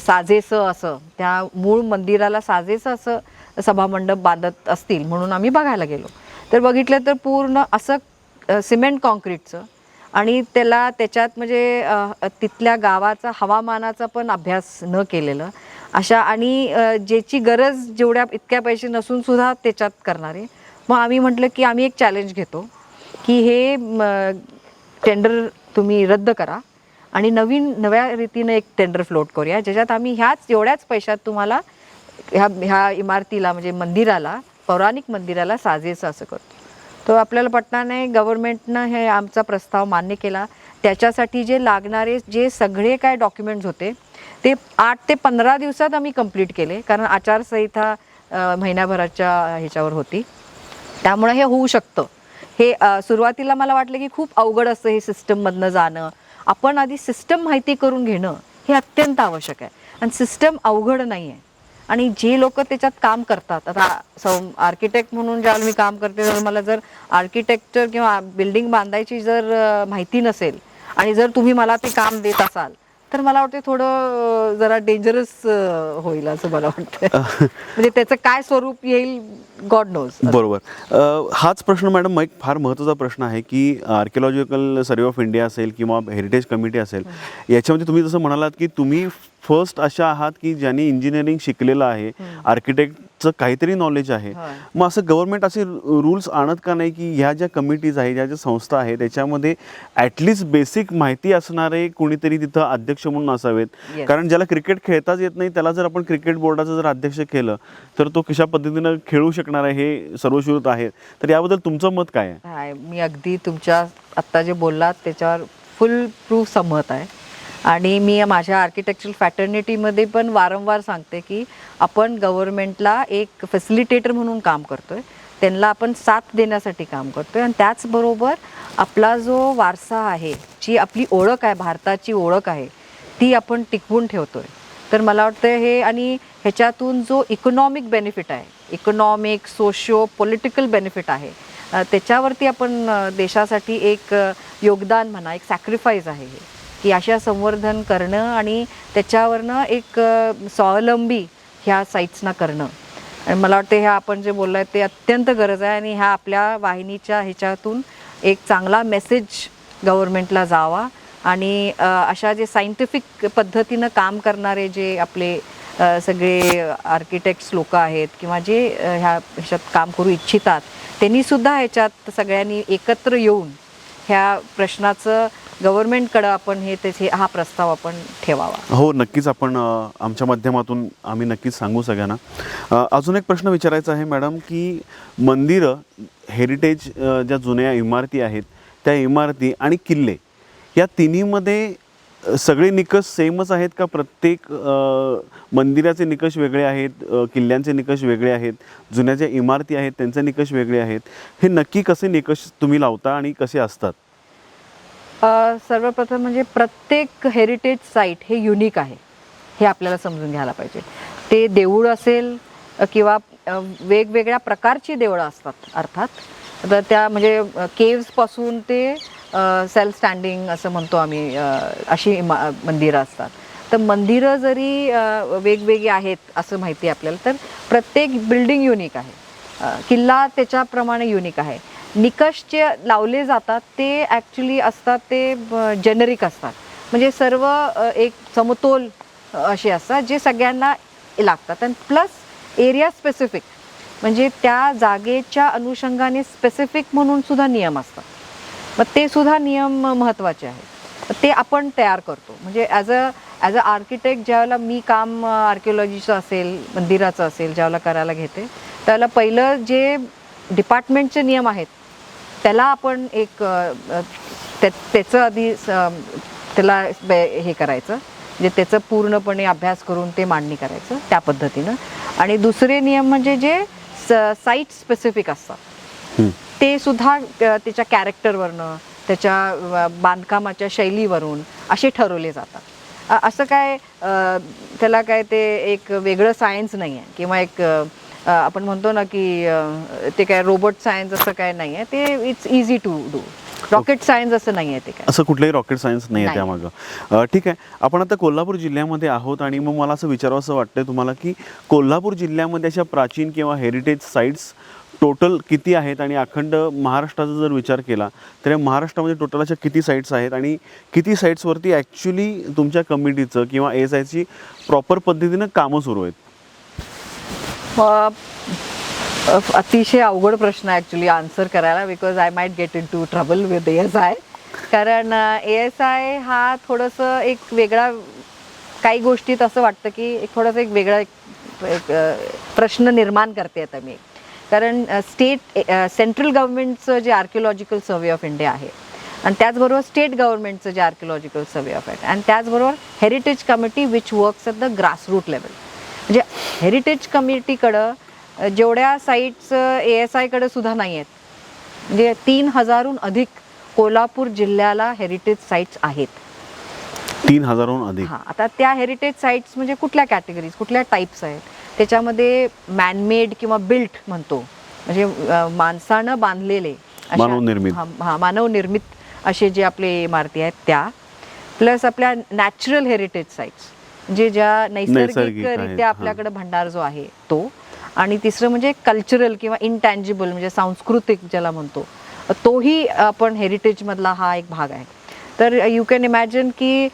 साजेसं असं त्या मूळ मंदिराला साजेसं असं सभामंडप बांधत असतील म्हणून आम्ही बघायला गेलो. तर बघितलं तर पूर्ण असं सिमेंट कॉन्क्रीटचं आणि त्याच्यात म्हणजे तिथल्या गावाचा हवामानाचा पण अभ्यास न केलेलं अशा आणि ज्याची गरज जेवढ्या इतक्या पैसे नसून सुद्धा त्याच्यात करणारे. मग आम्ही म्हटलं की आम्ही एक चॅलेंज घेतो की हे टेंडर तुम्ही रद्द करा आणि नव्या रीतीनं एक टेंडर फ्लोट करूया, ज्याच्यात आम्ही एवढ्याच पैशात तुम्हाला ह्या इमारतीला म्हणजे मंदिराला, पौराणिक मंदिराला साजेसं असं करतो. तो आपल्याला पटणार नाही, गव्हर्नमेंटनं हे आमचा प्रस्ताव मान्य केला. त्याच्यासाठी जे लागणारे जे सगळे काय डॉक्युमेंट्स होते ते 8 ते 15 दिवसात आम्ही कंप्लीट केले, कारण आचारसंहिता महिन्याभराच्या ह्याच्यावर होती. त्यामुळे हे होऊ शकतं. हे सुरुवातीला मला वाटलं की खूप अवघड असतं हे सिस्टममधनं जाणं. आपण आधी सिस्टम माहिती करून घेणं हे अत्यंत आवश्यक आहे आणि सिस्टम अवघड नाही आहे. आणि जे लोक त्याच्यात काम करतात, आता आर्किटेक्ट म्हणून ज्यावेळेला मी काम करते तर मला जर आर्किटेक्चर किंवा बिल्डिंग बांधायची जर माहिती नसेल आणि जर तुम्ही मला ते काम देत असाल तर मला वाटते थोडं जरा डेंजरस होईल असं मला वाटतं. म्हणजे त्याचं काय स्वरूप येईल गॉड नोज. बरोबर. हाच प्रश्न मॅडम एक फार महत्त्वाचा प्रश्न आहे की आर्किओलॉजिकल सर्वे ऑफ इंडिया असेल किंवा हेरिटेज कमिटी असेल, याच्यामध्ये तुम्ही जसं म्हणालात की तुम्ही फर्स्ट अशा आहात की ज्यांनी इंजिनिअरिंग शिकलेलं आहे, आर्किटेक्टचं काहीतरी नॉलेज आहे. मग असं गव्हर्नमेंट असे रूल्स आणत का नाही की ह्या ज्या कमिटीज आहे, ज्या संस्था आहे, त्याच्यामध्ये ॲटलिस्ट बेसिक माहिती असणारे कोणीतरी तिथं अध्यक्ष म्हणून असावेत. कारण ज्याला क्रिकेट खेळताच येत नाही त्याला जर आपण क्रिकेट बोर्डाचं जर अध्यक्ष केलं तर तो कशा पद्धतीनं खेळू शकणार आहे हे सर्वश्रुत आहे. तर याबद्दल तुमचं मत काय आहे? मी अगदी तुमच्या आत्ता जे बोललात त्याच्यावर फुल प्रूफ सहमत आहे. आणि मी माझ्या आर्किटेक्चरल फॅटर्निटीमध्ये पण वारंवार सांगते की आपण गव्हर्नमेंटला एक फॅसिलिटेटर म्हणून काम करतो आहे, त्यांना आपण साथ देण्यासाठी काम करतो आहे आणि त्याचबरोबर आपला जो वारसा आहे, जी आपली ओळख आहे, भारताची ओळख आहे, ती आपण टिकवून ठेवतो आहे. तर मला वाटतं हे आणि ह्याच्यातून जो इकॉनॉमिक बेनिफिट आहे, इकॉनॉमिक सोशिओ पॉलिटिकल बेनिफिट आहे, त्याच्यावरती आपण देशासाठी एक योगदान म्हणा, एक सॅक्रिफाईस आहे हे की अशा संवर्धन करणं आणि त्याच्यावरनं एक स्वावलंबी ह्या साईट्सना करणं. आणि मला वाटतं ह्या आपण जे बोललो आहे ते अत्यंत गरज आहे आणि ह्या आपल्या वाहिनीच्या ह्याच्यातून एक चांगला मेसेज गव्हर्नमेंटला जावा आणि अशा जे सायंटिफिक पद्धतीनं काम करणारे जे आपले सगळे आर्किटेक्ट्स लोक आहेत किंवा जे ह्याच्यात काम करू इच्छितात त्यांनी सुद्धा ह्याच्यात सगळ्यांनी एकत्र येऊन ह्या प्रश्नाचं गव्हर्नमेंटकडं आपण हा प्रस्ताव आपण ठेवावा. हो, नक्कीच आपण आमच्या माध्यमातून आम्ही नक्कीच सांगू सगळ्यांना. अजून एक प्रश्न विचारायचा आहे मॅडम, की मंदिरं, हेरिटेज ज्या जुन्या इमारती आहेत त्या इमारती आणि किल्ले या तिन्हीमध्ये सगळे निकष सेमच आहेत का? प्रत्येक मंदिराचे निकष वेगळे आहेत, किल्ल्यांचे निकष वेगळे आहेत, जुन्या ज्या इमारती आहेत त्यांचे निकष वेगळे आहेत, हे नक्की कसे निकष तुम्ही लावता आणि कसे असतात? सर्वप्रथम म्हणजे प्रत्येक हेरिटेज साईट हे युनिक आहे हे आपल्याला समजून घ्यायला पाहिजे. ते देऊळ असेल किंवा वेगवेगळ्या प्रकारची देवळं असतात अर्थात. तर त्या म्हणजे केव्सपासून ते सेल्फ स्टँडिंग असं म्हणतो आम्ही, अशी मंदिरं असतात. तर मंदिरं जरी वेगवेगळी आहेत असं माहिती आहे आपल्याला, तर प्रत्येक बिल्डिंग युनिक आहे. किल्ला त्याच्याप्रमाणे युनिक आहे. निकष जे लावले जातात ते ॲक्च्युली असतात ते जेनरिक असतात, म्हणजे सर्व एक समतोल असे असतात जे सगळ्यांना लागतात. आणि प्लस एरिया स्पेसिफिक, म्हणजे त्या जागेच्या अनुषंगाने स्पेसिफिक म्हणून सुद्धा नियम असतात. मग ते सुद्धा नियम महत्त्वाचे आहेत. ते आपण तयार करतो. म्हणजे ॲज अ आर्किटेक्ट ज्यावेळेला मी काम आर्किओलॉजीचं असेल, मंदिराचं असेल, ज्यावेळेला करायला घेते त्यावेळेला पहिलं जे डिपार्टमेंटचे नियम आहेत त्याला आपण एक त्याचं आधी त्याला हे करायचं, म्हणजे त्याचं पूर्णपणे अभ्यास करून ते मांडणी करायचं त्या पद्धतीनं. आणि दुसरे नियम म्हणजे जे साईट स्पेसिफिक असतात ते सुद्धा त्याच्या कॅरेक्टरवरनं, त्याच्या बांधकामाच्या शैलीवरून असे ठरवले जातात. असं काय त्याला काय ते एक वेगळं सायन्स नाही आहे किंवा एक आपण म्हणतो ना की ते काय रोबोट सायन्स असं काय नाही आहे. ते it's easy to do. Rocket science असं नाही आहे. ते काय असं कुठलंही रॉकेट सायन्स नाही आहे त्यामागं. ठीक आहे, आपण आता कोल्हापूर जिल्ह्यामध्ये आहोत आणि मग मला असं विचारावं असं वाटतं तुम्हाला, की कोल्हापूर जिल्ह्यामध्ये अशा प्राचीन किंवा हेरिटेज साईट्स टोटल किती आहेत? आणि अखंड महाराष्ट्राचा जर विचार केला तर या महाराष्ट्रामध्ये टोटल अशा किती साईट्स आहेत आणि किती साईट्सवरती ॲक्च्युली तुमच्या कमिटीचं किंवा ASIची प्रॉपर पद्धतीनं कामं सुरू आहेत? अतिशय अवघड प्रश्न ॲक्च्युली आन्सर करायला, because I might get into trouble with ASI. कारण ASI हा थोडंसं एक वेगळा, काही गोष्टीत असं वाटतं की थोडंसं एक वेगळा एक प्रश्न निर्माण करते आता मी. कारण सेंट्रल गव्हर्नमेंटचं जे आर्किओलॉजिकल सर्वे ऑफ इंडिया आहे आणि त्याचबरोबर स्टेट गव्हर्नमेंटचं जे आर्किओलॉजिकल सर्वे ऑफ इंडिया आणि त्याचबरोबर heritage committee which works at the grassroot level. म्हणजे हेरिटेज कमिटीकडं जेवढ्या साईट्स ASIकडे सुद्धा नाही आहेत, म्हणजे 3000हून अधिक कोल्हापूर जिल्ह्याला हेरिटेज साईट्स आहेत. 3000हून अधिक? हां. आता त्या हेरिटेज साईट्स म्हणजे कुठल्या कॅटेगरीज, कुठल्या टाईप्स आहेत? त्याच्यामध्ये मॅनमेड किंवा बिल्ट म्हणतो, म्हणजे माणसानं बांधलेले, मानवनिर्मित, मानवनिर्मित असे जे आपले इमारती आहेत त्या, प्लस आपल्या नॅचरल हेरिटेज साईट्स म्हणजे ज्या नैसर्गिकरित्या आपल्याकडे भंडार जो आहे तो. आणि तिसरं म्हणजे कल्चरल किंवा इनटँजिबल म्हणजे सांस्कृतिक ज्याला म्हणतो, तोही आपण हेरिटेजमधला हा एक भाग आहे. तर यू कॅन इमॅजिन की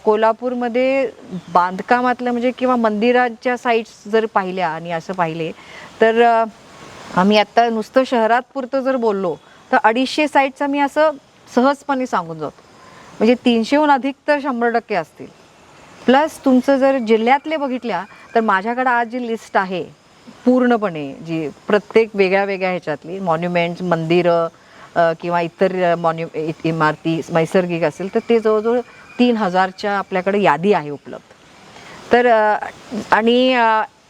कोल्हापूरमध्ये बांधकामातलं म्हणजे किंवा मंदिराच्या साईट्स जर पाहिल्या आणि असं पाहिले तर आम्ही आत्ता नुसतं शहरात पुरतं जर बोललो तर 250 साईट्स आम्ही असं सहजपणे सांगून जातो. म्हणजे 300हून अधिक तर 100% असतील. प्लस तुमचं जर जिल्ह्यातले बघितल्या तर माझ्याकडे आज जी लिस्ट आहे पूर्णपणे, जी प्रत्येक वेगळ्या वेगळ्या ह्याच्यातली मॉन्युमेंट्स, मंदिरं किंवा इतर इमारती नैसर्गिक असेल तर ते जवळजवळ 3000च्या आपल्याकडे यादी आहे उपलब्ध. तर आणि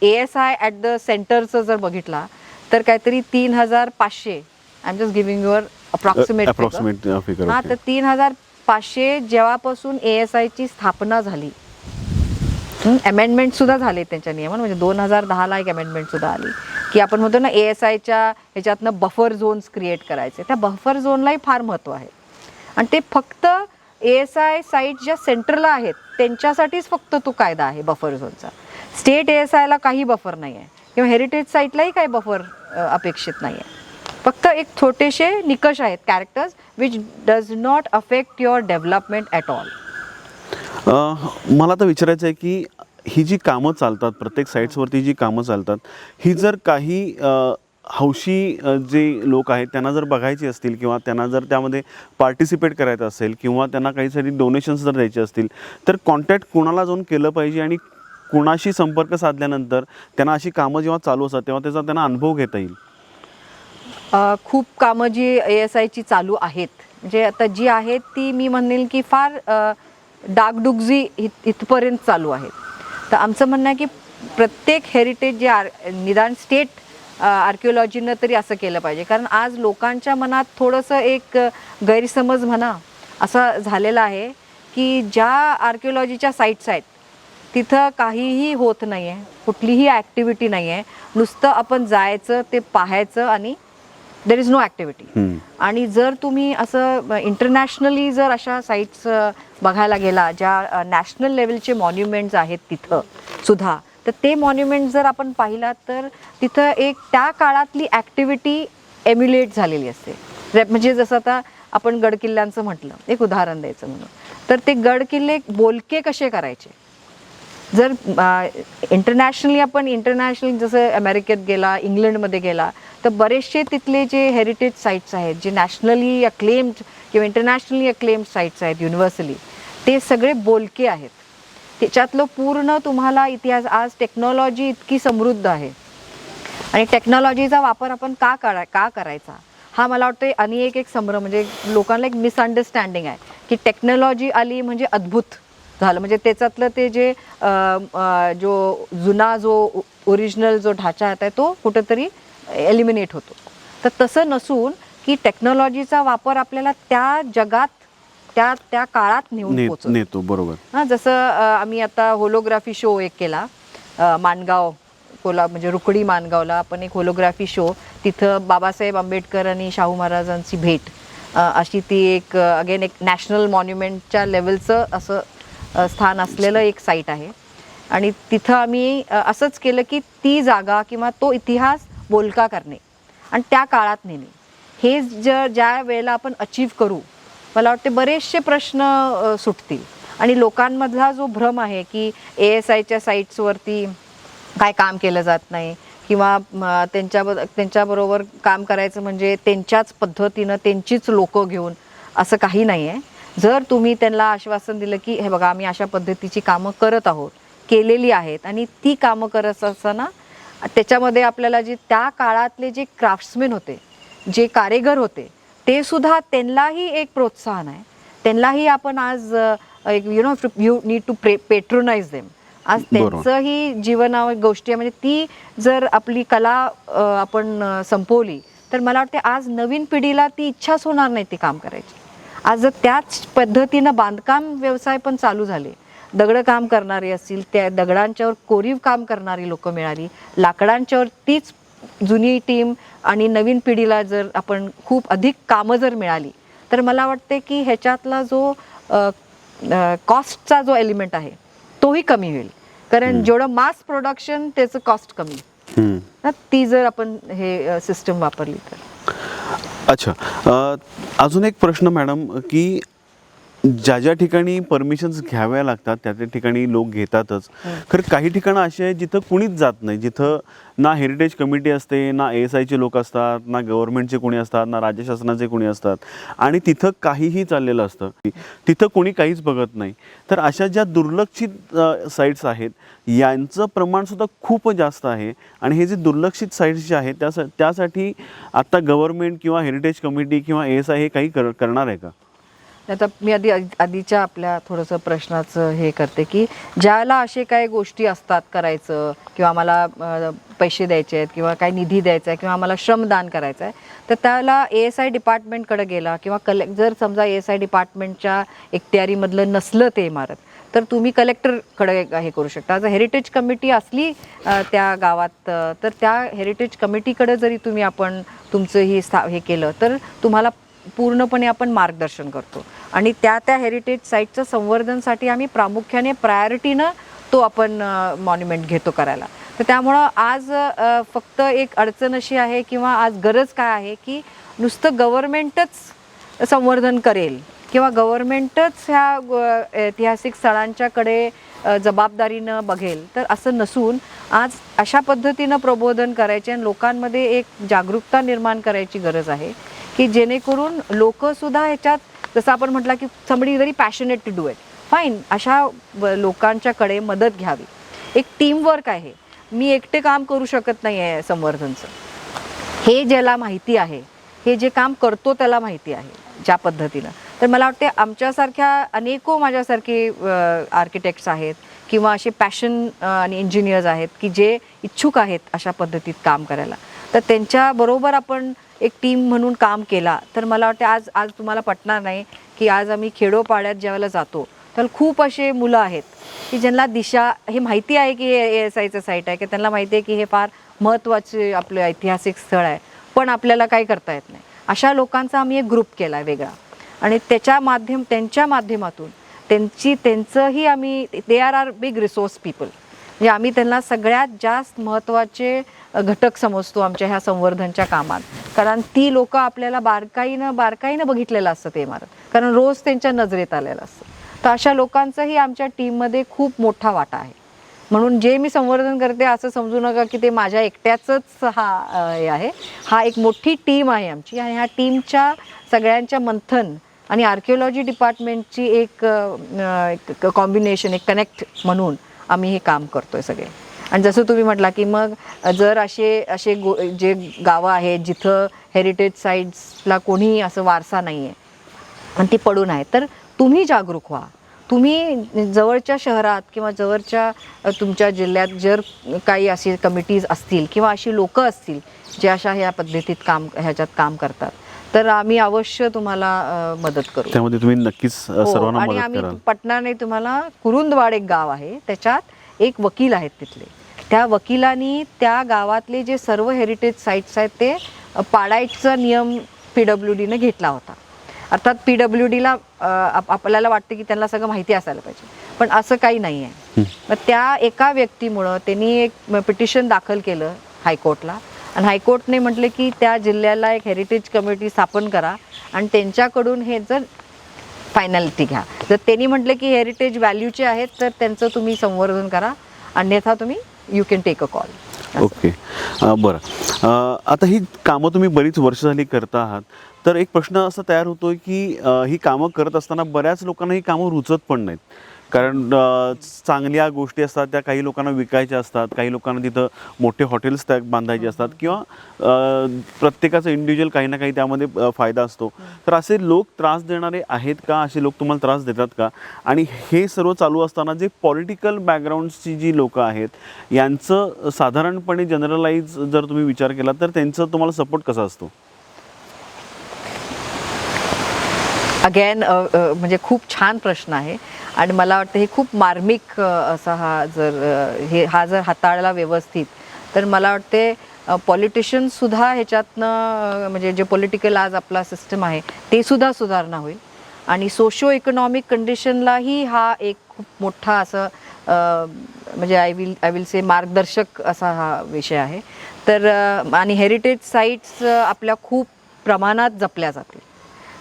ASI ॲट द सेंटरचं जर बघितला तर काहीतरी 3500. I am just giving your approximate figure. हां, तर 3500 जेव्हापासून ASIची स्थापना झाली, अमेंडमेंट सुद्धा झाले त्यांच्या नियमन, म्हणजे 2010ला एक अमेंडमेंट सुद्धा आली की आपण म्हणतो ना ASIच्या ह्याच्यातनं बफर झोन्स क्रिएट करायचे. त्या बफर झोनलाही फार महत्त्व आहे आणि ते फक्त ASI साईट ज्या सेंटरला आहेत त्यांच्यासाठीच फक्त तो कायदा आहे बफर झोनचा. स्टेट ASIला काही बफर नाही आहे किंवा हेरिटेज साईटलाही काही बफर अपेक्षित नाही आहे. फक्त एक छोटेसे निकष आहेत, characters which does not affect your development at all. मला तर विचारायचं आहे की ही जी कामं चालतात, प्रत्येक साईट्सवरती जी कामं चालतात, ही जर काही हौशी जे लोक आहेत त्यांना जर बघायची असतील किंवा त्यांना जर त्यामध्ये पार्टिसिपेट करायचं असेल किंवा त्यांना काहीतरी डोनेशन्स जर द्यायचे असतील, तर कॉन्टॅक्ट कोणाला जाऊन केलं पाहिजे आणि कोणाशी संपर्क साधल्यानंतर त्यांना अशी कामं जेव्हा चालू असतात तेव्हा त्याचा त्यांना अनुभव घेता येईल? खूप कामं जी ASIची चालू आहेत, म्हणजे आता जी आहेत ती मी म्हणेल की फार डागडुगजी इथपर्यंत चालू आहेत. तर आमचं म्हणणं आहे की प्रत्येक हेरिटेज जे निदान स्टेट आर्किओलॉजीनं तरी असं केलं पाहिजे. कारण आज लोकांच्या मनात थोडंसं एक गैरसमज म्हणा असा झालेला आहे की ज्या आर्किओलॉजीच्या साईट्स आहेत तिथं काहीही होत नाही आहे, कुठलीही ॲक्टिव्हिटी नाही आहे, नुसतं आपण जायचं ते पाहायचं आणि देर इज नो ॲक्टिव्हिटी. आणि जर तुम्ही असं इंटरनॅशनली जर अशा साईट्स बघायला गेला ज्या नॅशनल लेवलचे मॉन्युमेंट्स आहेत तिथं सुद्धा, तर ते मॉन्युमेंट जर आपण पाहिला तर तिथं एक त्या काळातली ॲक्टिव्हिटी एम्युलेट झालेली असते. म्हणजे जसं आता आपण गडकिल्ल्यांचं म्हटलं, एक उदाहरण द्यायचं म्हणून, तर ते गडकिल्ले बोलके कसे करायचे. जर इंटरनॅशनली आपण जसं अमेरिकेत गेला, इंग्लंडमध्ये गेला, तर बरेचसे तिथले जे हेरिटेज साईट्स आहेत जे नॅशनली अक्लेम्ड किंवा इंटरनॅशनली अक्लेम्ड साईट्स आहेत युनिव्हर्सली, ते सगळे बोलके आहेत. त्याच्यातलं पूर्ण तुम्हाला इतिहास, आज टेक्नॉलॉजी इतकी समृद्ध आहे आणि टेक्नॉलॉजीचा वापर आपण का करायचा हा मला वाटतं आणि एक संभ्रम, म्हणजे लोकांना एक मिसअंडरस्टँडिंग आहे की टेक्नॉलॉजी आली म्हणजे अद्भुत झालं, म्हणजे त्याच्यातलं ते जे जो जुना जो ओरिजिनल जो ढाचा आहे तो कुठंतरी एलिमिनेट होतो. तर तसं नसून की टेक्नॉलॉजीचा वापर आपल्याला त्या जगात त्या काळात नेतो. बरोबर. हां, जसं आम्ही आता होलोग्राफी शो एक केला माणगाव म्हणजे रुकडी माणगावला आपण एक होलोग्राफी शो, तिथं बाबासाहेब आंबेडकर आणि शाहू महाराजांची भेट अशी ती एक अगेन एक नॅशनल मॉन्युमेंटच्या लेवलचं असं स्थान असलेलं एक साईट आहे. आणि तिथं आम्ही असंच केलं की ती जागा किंवा तो इतिहास बोलका करणे आणि त्या काळात नेणे, हे ज्या वेळेला आपण अचीव करू, मला वाटते बरेचसे प्रश्न सुटतील. आणि लोकांमधला जो भ्रम आहे की ASIच्या साईट्सवरती काय काम केलं जात नाही किंवा त्यांच्याबरोबर काम करायचं म्हणजे त्यांच्याच पद्धतीनं त्यांचीच लोकं घेऊन, असं काही नाही आहे. जर तुम्ही त्यांना आश्वासन दिलं की हे बघा आम्ही अशा पद्धतीची कामं करत आहोत, केलेली आहेत, आणि ती कामं करत असताना त्याच्यामध्ये आपल्याला जे त्या काळातले जे क्राफ्ट्समॅन होते, जे कारेगर होते, ते सुद्धा त्यांनाही एक प्रोत्साहन आहे. त्यांनाही आपण आज एक you need to patronise them. आज त्यांचंही जीवनावर गोष्टी आहे, म्हणजे ती जर आपली कला आपण संपवली तर मला वाटते आज नवीन पिढीला ती इच्छाच होणार नाही ती काम करायची. आज जर त्याच पद्धतीनं बांधकाम व्यवसाय पण चालू झाले, दगड काम करणारे असतील, त्या दगडांच्यावर कोरीव काम करणारी लोकं मिळाली, लाकडांच्यावर तीच जुनी टीम आणि नवीन पिढीला जर आपण खूप अधिक कामं जर मिळाली, तर मला वाटते की ह्याच्यातला जो कॉस्टचा जो एलिमेंट आहे तोही कमी होईल. कारण जेवढं मास प्रोडक्शन त्याचं कॉस्ट कमी, ती जर आपण हे सिस्टम वापरली तर. अच्छा, अजून एक प्रश्न मॅडम, की ज्या ठिकाणी परमिशन्स घ्याव्या लागतात त्या ठिकाणी लोक घेतातच. खरं काही ठिकाणं अशी आहेत जिथं कुणीच जात नाही, जिथं ना हेरिटेज कमिटी असते, ना ASIचे लोक असतात, ना गव्हर्नमेंटचे कोणी असतात, ना राज्य शासनाचे कोणी असतात, आणि तिथं काहीही चाललेलं असतं, तिथं कोणी काहीच बघत नाही. तर अशा ज्या दुर्लक्षित साईट्स आहेत यांचं प्रमाणसुद्धा खूप जास्त आहे. आणि हे जे दुर्लक्षित साईट्स जे आहेत त्यासाठी आत्ता गव्हर्नमेंट किंवा हेरिटेज कमिटी किंवा ASI हे काही करणार आहे का? आता मी आधीच्या आपल्या थोडंसं प्रश्नाचं हे करते की ज्याला असे काही गोष्टी असतात करायचं, किंवा आम्हाला पैसे द्यायचे आहेत किंवा काही निधी द्यायचा आहे किंवा आम्हाला श्रमदान करायचं आहे, तर त्याला ASI डिपार्टमेंटकडे गेला किंवा जर समजा ASI डिपार्टमेंटच्या इख्तियारीमधलं नसलं ते इमारत, तर तुम्ही कलेक्टरकडे हे करू शकता. जर हेरिटेज कमिटी असली त्या गावात, तर त्या हेरिटेज कमिटीकडे जरी तुम्ही आपण तुमचं हे केलं तर तुम्हाला पूर्णपणे आपण मार्गदर्शन करतो. आणि त्या हेरिटेज साईटचं संवर्धनसाठी आम्ही प्रामुख्याने प्रायोरिटीनं तो आपण मॉन्युमेंट घेतो करायला. तर त्यामुळं आज फक्त एक अडचण अशी आहे किंवा आज गरज काय आहे की नुसतं गव्हर्नमेंटच संवर्धन करेल किंवा गव्हर्नमेंटच ह्या ऐतिहासिक स्थळांच्याकडे जबाबदारीनं बघेल, तर असं नसून आज अशा पद्धतीनं प्रबोधन करायचे आणि लोकांमध्ये एक जागरूकता निर्माण करायची गरज आहे की जेणेकरून लोकंसुद्धा ह्याच्यात, जसं आपण म्हटलं की somebody very passionate to do it, fine, अशा लोकांच्याकडे मदत घ्यावी. एक टीमवर्क आहे. मी एकटे काम करू शकत नाही आहे संवर्धनचं. हे ज्याला माहिती आहे, हे जे काम करतो त्याला माहिती आहे ज्या पद्धतीनं. तर मला वाटते आमच्यासारख्या अनेको माझ्यासारखे आर्किटेक्ट्स आहेत किंवा असे पॅशन आणि इंजिनियर्स आहेत की जे इच्छुक आहेत अशा पद्धतीत काम करायला. तर त्यांच्याबरोबर आपण एक टीम म्हणून काम केला तर मला वाटते आज आज तुम्हाला पटणार नाही की आज आम्ही खेडोपाड्यात ज्यावेळेला जातो तर खूप असे मुलं आहेत की ज्यांना दिशा हे माहिती आहे की हे ASIचं साईट आहे, की त्यांना माहिती आहे की हे फार महत्त्वाचे आपलं ऐतिहासिक स्थळ आहे, पण आपल्याला काही करता येत नाही. अशा लोकांचा आम्ही एक ग्रुप केला आहे वेगळा आणि त्यांच्या माध्यमातून त्यांचंही आम्ही, they are big resource people, म्हणजे आम्ही त्यांना सगळ्यात जास्त महत्त्वाचे घटक समजतो आमच्या ह्या संवर्धनच्या कामात. कारण ती लोकं आपल्याला बारकाईनं बघितलेलं असतं ते इमारत, कारण रोज त्यांच्या नजरेत आलेलं असतं. तर अशा लोकांचाही आमच्या टीममध्ये खूप मोठा वाटा आहे. म्हणून जे मी संवर्धन करते असं समजू नका की ते माझ्या एकट्याचंच हे आहे. हा एक मोठी टीम आहे आमची आणि ह्या टीमच्या सगळ्यांच्या मंथन आणि आर्किओलॉजी डिपार्टमेंटची एक कॉम्बिनेशन, एक कनेक्ट म्हणून आम्ही हे काम करतोय सगळे. आणि जसं तुम्ही म्हटला की मग जर असे जे गावं आहेत जिथं हेरिटेज साईट्सला कोणी असं वारसा नाही आहे आणि ती पडून आहे, तर तुम्ही जागरूक व्हा. तुम्ही जवळच्या शहरात किंवा जवळच्या तुमच्या जिल्ह्यात जर काही अशी कमिटीज असतील किंवा अशी लोकं असतील जे अशा ह्या पद्धतीत ह्याच्यात काम करतात, तर आम्ही अवश्य तुम्हाला मदत करू. त्यामध्ये तुम्ही नक्कीच सर्वांना आणि मदत आम्ही कराल. पटणाने तुम्हाला कुरुंदवाड एक गाव आहे, त्याच्यात एक वकील आहेत तिथले. त्या वकिलांनी त्या गावातले जे सर्व हेरिटेज साईट्स आहेत ते पाडायचा नियम PWDने घेतला होता. अर्थात PWDला आपल्याला वाटतं की त्यांना सगळं माहिती असायला पाहिजे, पण असं काही नाही आहे. मग त्या एका व्यक्तीमुळं त्यांनी एक पिटिशन दाखल केलं हायकोर्टला आणि हायकोर्टने म्हटले की त्या जिल्ह्याला एक हेरिटेज कमिटी स्थापन करा आणि त्यांच्याकडून हे जर फायनॅलिटी घ्या. जर त्यांनी म्हटले की हेरिटेज व्हॅल्यूचे आहेत तर त्यांचं तुम्ही संवर्धन करा, अन्यथा तुम्ही you can take a call. Okay, बरं. आता ही कामं तुम्ही बरीच वर्ष झाली करता आहात, तर एक प्रश्न असा तयार होतोय की ही कामं करत असताना बऱ्याच लोकांना ही कामं रुचत पण नाहीत. कारण चांगल्या गोष्टी असतात त्या काही लोकांना विकायच्या असतात, काही लोकांना तिथं मोठे हॉटेल्स त्या बांधायचे असतात किंवा प्रत्येकाचं इंडिव्हिज्युअल काही ना काही त्यामध्ये फायदा असतो. तर असे लोक त्रास देणारे आहेत का? असे लोक तुम्हाला त्रास देतात का? आणि हे सर्व चालू असताना जे पॉलिटिकल बॅकग्राऊंडची जी लोकं आहेत यांचं साधारणपणे जनरलाइज जर तुम्ही विचार केला तर त्यांचं तुम्हाला सपोर्ट कसा असतो? अगेन म्हणजे खूप छान प्रश्न आहे आणि मला वाटतं हे खूप मार्मिक असा हा जर हाताळला व्यवस्थित तर मला वाटते पॉलिटिशियन्ससुद्धा ह्याच्यातनं म्हणजे जे पॉलिटिकल आज आपला सिस्टम आहे ते सुद्धा सुधारणा होईल आणि सोशो इकॉनॉमिक कंडिशनलाही हा एक खूप मोठा असं म्हणजे आय विल से मार्गदर्शक असा हा विषय आहे. तर आणि हेरिटेज साईट्स आपल्या खूप प्रमाणात जपल्या जातील.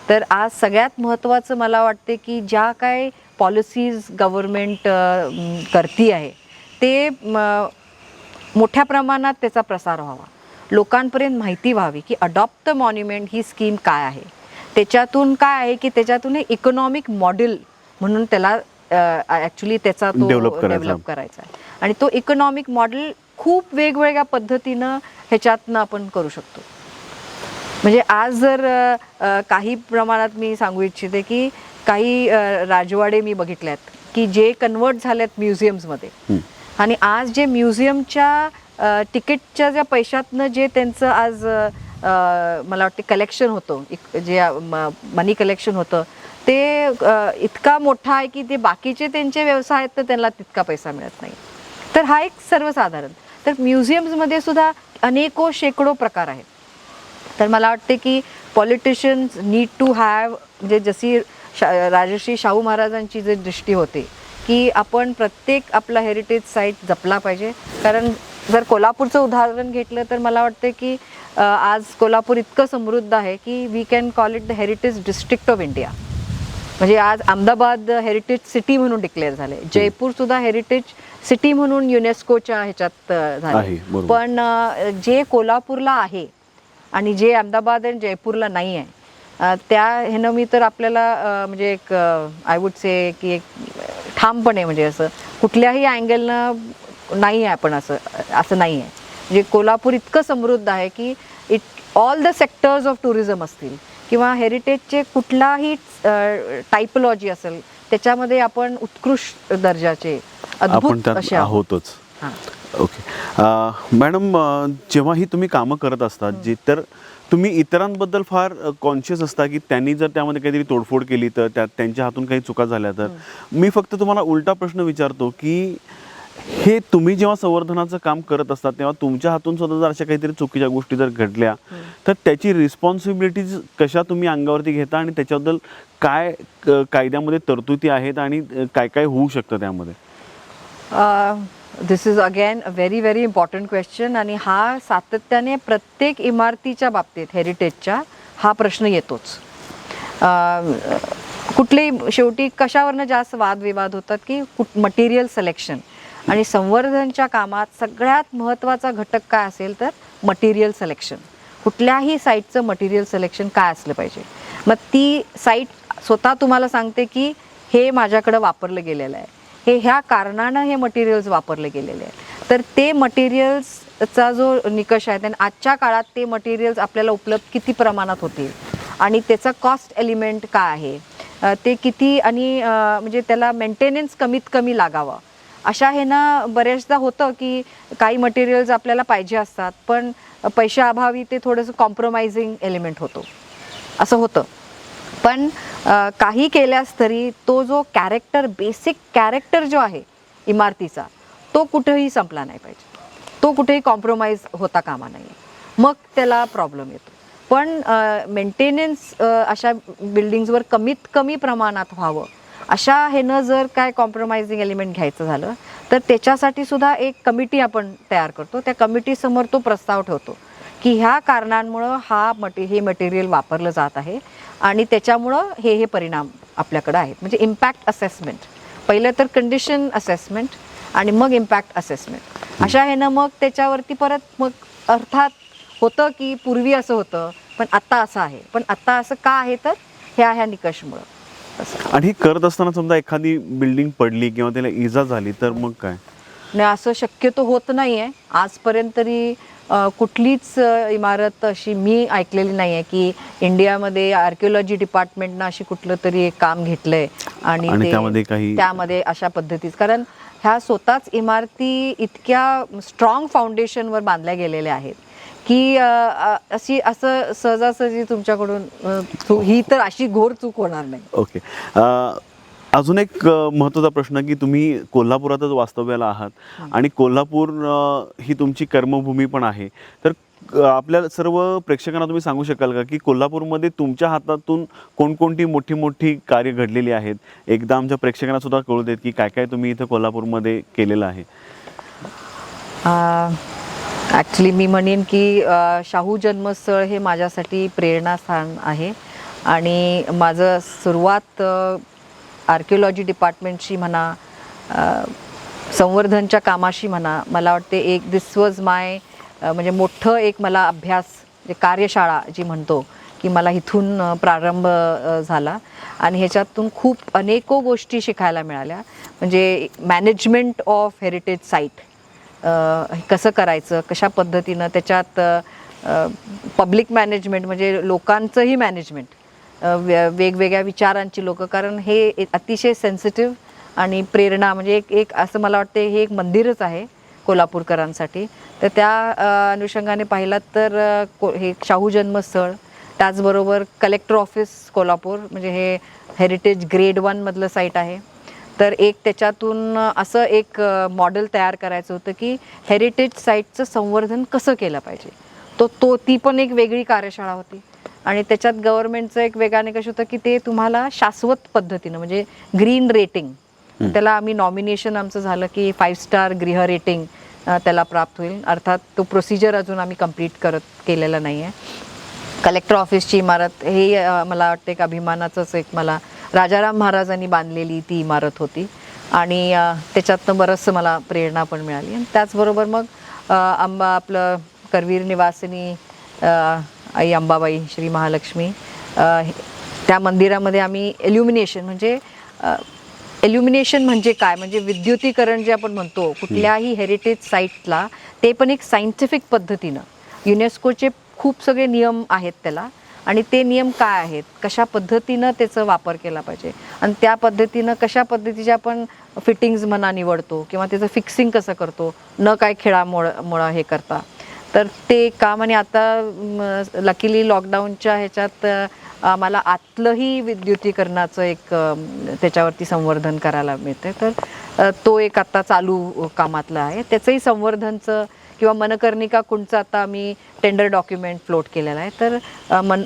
तर आज सगळ्यात महत्त्वाचं मला वाटते की ज्या काय पॉलिसीज गव्हर्मेंट करती आहे ते मोठ्या प्रमाणात त्याचा प्रसार व्हावा, लोकांपर्यंत माहिती व्हावी की adopt the monument he scheme काय आहे. त्याच्यातून काय आहे की त्याच्यातून एक इकॉनॉमिक मॉडेल म्हणून त्याला ॲक्च्युली त्याचा तो डेव्हलप करायचा आहे आणि तो इकॉनॉमिक मॉडेल खूप वेगवेगळ्या पद्धतीनं ह्याच्यातनं आपण करू शकतो. म्हणजे आज जर काही प्रमाणात मी सांगू इच्छिते की काही राजवाडे मी बघितल्यात की जे कन्वर्ट झालेत म्युझियम्समध्ये आणि आज जे म्युझियमच्या तिकीटच्या ज्या पैशातनं जे त्यांचं आज मला वाटते कलेक्शन होतं, जे मनी कलेक्शन होतं ते इतका मोठा आहे की ते बाकीचे त्यांचे व्यवसाय आहेत तर त्यांना तितका पैसा मिळत नाही. तर हा एक सर्वसाधारण. तर म्युझियम्समध्ये सुद्धा अनेको शेकडो प्रकार आहेत. तर मला वाटते की पॉलिटिशियन्स नीड टू हॅव म्हणजे जशी राजश्री शाहू महाराजांची जी दृष्टी होते की आपण प्रत्येक आपला हेरिटेज साईट जपला पाहिजे. कारण जर कोल्हापूरचं उदाहरण घेतलं तर मला वाटते की आज कोल्हापूर इतकं समृद्ध आहे की we can call it the heritage district of India. म्हणजे आज अहमदाबाद हेरिटेज सिटी म्हणून डिक्लेअर झाले, जयपूर सुद्धा हेरिटेज सिटी म्हणून युनेस्कोच्या ह्याच्यात झाले. आहे, बरोबर. पण जे कोल्हापूरला आहे आणि जे अहमदाबाद आणि जयपूरला नाही आहे, त्या ह्यानं मी तर आपल्याला म्हणजे एक आय वुड से की एक ठामपणे म्हणजे असं कुठल्याही अँगलनं नाही आहे, पण असं नाही आहे. म्हणजे कोल्हापूर इतकं समृद्ध आहे की all the sectors of tourism असतील किंवा हेरिटेजचे कुठलाही टायपोलॉजी असेल त्याच्यामध्ये आपण उत्कृष्ट दर्जाचे आपण अद्भुत त्यात असे आहोत. आहोतच. हां. ओके मॅडम, जेव्हा ही तुम्ही कामं करत असतात जी, तर तुम्ही इतरांबद्दल फार कॉन्शियस असता की त्यांनी जर त्यामध्ये काहीतरी तोडफोड केली तर त्यांच्या हातून काही चुका झाल्या तर. मी फक्त तुम्हाला उलटा प्रश्न विचारतो की हे तुम्ही जेव्हा संवर्धनाचं काम करत असतात तेव्हा तुमच्या हातून सुद्धा जर अशा काहीतरी चुकीच्या गोष्टी जर घडल्या तर त्याची रिस्पॉन्सिबिलिटीज कशा तुम्ही अंगावरती घेता आणि त्याच्याबद्दल काय कायद्यामध्ये तरतुदी आहेत आणि काय काय होऊ शकतं त्यामध्ये? This is again a very very important question आणि हा सातत्याने प्रत्येक इमारतीच्या बाबतीत हेरिटेजच्या हा प्रश्न येतोच. कुठलेही शेवटी कशावरनं जास्त वादविवाद होतात की मटेरियल सिलेक्शन आणि संवर्धनच्या कामात सगळ्यात महत्त्वाचा घटक काय असेल तर मटेरियल सिलेक्शन. कुठल्याही साईटचं मटेरियल सिलेक्शन काय असलं पाहिजे. मग ती साईट स्वतः तुम्हाला सांगते की हे माझ्याकडं वापरलं गेलेलं आहे, हे ह्या कारणानं हे मटेरियल्स वापरले गेलेले आहे. तर ते मटेरियल्सचा जो निकष आहे आणि आजच्या काळात ते मटेरियल्स आपल्याला उपलब्ध किती प्रमाणात होतील आणि त्याचा कॉस्ट एलिमेंट काय आहे, ते किती आणि म्हणजे त्याला मेंटेनन्स कमीत कमी लागावं अशा हे ना बरेचदा होतं की काही मटेरियल्स आपल्याला पाहिजे असतात पण पैशाअभावी ते थोडंसं कॉम्प्रोमाइजिंग एलिमेंट होतो, असं होतं. पण काही केल्यास तरी तो जो कॅरेक्टर, बेसिक कॅरेक्टर जो आहे इमारतीचा तो कुठेही संपला नाही पाहिजे, तो कुठेही कॉम्प्रोमाइज होता कामा नाही, मग त्याला प्रॉब्लेम येतो. पण मेंटेनन्स अशा बिल्डिंग्सवर कमीत कमी प्रमाणात व्हावं अशा ह्यानं जर काय कॉम्प्रोमाइजिंग एलिमेंट घ्यायचं झालं तर त्याच्यासाठी सुद्धा एक कमिटी आपण तयार करतो. त्या कमिटीसमोर तो प्रस्ताव ठेवतो की ह्या कारणांमुळं हे मटेरियल वापरलं जात आहे आणि त्याच्यामुळं हे परिणाम आपल्याकडे आहेत. म्हणजे इम्पॅक्ट असेसमेंट, पहिलं तर कंडिशन असेसमेंट आणि मग इम्पॅक्ट असेसमेंट अशा ह्यानं मग त्याच्यावरती परत मग अर्थात होतं की पूर्वी असं होतं पण आत्ता असं आहे, पण आत्ता असं का आहे तर ह्या निकषमुळं. आणि हे करत असताना समजा एखादी बिल्डिंग पडली किंवा त्याला इजा झाली तर मग काय? नाही, असं शक्यतो होत नाही आहे आजपर्यंत तरी. कुठलीच इमारत अशी मी ऐकलेली नाही आहे की इंडियामध्ये आर्किओलॉजी डिपार्टमेंटनं अशी कुठलं तरी एक काम घेतलं आहे आणि त्यामध्ये अशा पद्धतीच. कारण ह्या स्वतःच इमारती इतक्या स्ट्रॉंग फाउंडेशनवर बांधल्या गेलेल्या आहेत की असं सहजासहजी तुमच्याकडून ही तर अशी घोर चूक होणार नाही. ओके. अजून एक महत्त्वाचा प्रश्न की तुम्ही कोल्हापुरातच वास्तव्याला आहात आणि कोल्हापूर ही तुमची कर्मभूमी पण आहे, तर आपल्या सर्व प्रेक्षकांना तुम्ही सांगू शकाल का की कोल्हापूरमध्ये तुमच्या हातातून कोणकोणती मोठी मोठी कार्य घडलेली आहेत? एकदा आमच्या प्रेक्षकांना सुद्धा कळू देत की काय काय तुम्ही इथं कोल्हापूरमध्ये केलेलं आहे. ॲक्च्युली मी म्हणेन की शाहू जन्मस्थळ हे माझ्यासाठी प्रेरणास्थान आहे आणि माझं सुरुवात आर्किओलॉजी डिपार्टमेंटशी म्हणा, संवर्धनच्या कामाशी म्हणा, मला वाटते एक दिस वॉज माय म्हणजे मोठं एक मला अभ्यास म्हणजे कार्यशाळा जी म्हणतो की मला इथून प्रारंभ झाला आणि ह्याच्यातून खूप अनेको गोष्टी शिकायला मिळाल्या. म्हणजे मॅनेजमेंट ऑफ हेरिटेज साईट कसं करायचं, कशा पद्धतीनं त्याच्यात पब्लिक मॅनेजमेंट म्हणजे लोकांचंही मॅनेजमेंट, वेगवेगळ्या विचारांची लोकं, कारण हे अतिशय सेन्सिटिव्ह आणि प्रेरणा म्हणजे एक असं मला वाटते हे एक मंदिरच आहे कोल्हापूरकरांसाठी. तर त्या अनुषंगाने पाहिलात तर हे शाहू जन्मस्थळ, त्याचबरोबर कलेक्टर ऑफिस कोल्हापूर म्हणजे हे हेरिटेज ग्रेड 1 मधलं साईट आहे. तर एक त्याच्यातून असं एक मॉडेल तयार करायचं होतं की हेरिटेज साईटचं संवर्धन कसं केलं पाहिजे. ती पण एक वेगळी कार्यशाळा होती आणि त्याच्यात गव्हर्नमेंटचं एक वेगाने कसं होतं की ते तुम्हाला शाश्वत पद्धतीनं म्हणजे ग्रीन रेटिंग, त्याला आम्ही नॉमिनेशन आमचं झालं की 5 स्टार गृह रेटिंग त्याला प्राप्त होईल. अर्थात तो प्रोसिजर अजून आम्ही कंप्लीट केलेला नाही आहे. कलेक्टर ऑफिसची इमारत हे मला वाटतं एक अभिमानाचंच एक मला राजाराम महाराजांनी बांधलेली ती इमारत होती आणि त्याच्यातनं बरंचसं मला प्रेरणा पण मिळाली. आणि त्याचबरोबर मग आपलं करवीर निवासिनी आई अंबाबाई श्री महालक्ष्मी, त्या मंदिरामध्ये आम्ही एल्युमिनेशन म्हणजे काय, म्हणजे विद्युतीकरण जे आपण म्हणतो कुठल्याही हेरिटेज साईटला, ते पण एक सायंटिफिक पद्धतीनं. युनेस्कोचे खूप सगळे नियम आहेत त्याला, आणि ते नियम काय आहेत, कशा पद्धतीनं त्याचा वापर केला पाहिजे आणि त्या पद्धतीनं कशा पद्धतीचे आपण फिटिंग्स म्हणा निवडतो किंवा त्याचं फिक्सिंग कसं करतो, न काय खेळामुळं हे करता. तर ते काम, आणि आता लकीली लॉकडाऊनच्या ह्याच्यात आम्हाला आतलंही विद्युतीकरणाचं एक त्याच्यावरती संवर्धन करायला मिळते. तर तो एक आता चालू कामातलं आहे. त्याचंही संवर्धनचं किंवा मनकर्णिका कुंडचं आता आम्ही टेंडर डॉक्युमेंट फ्लोट केलेलं आहे. तर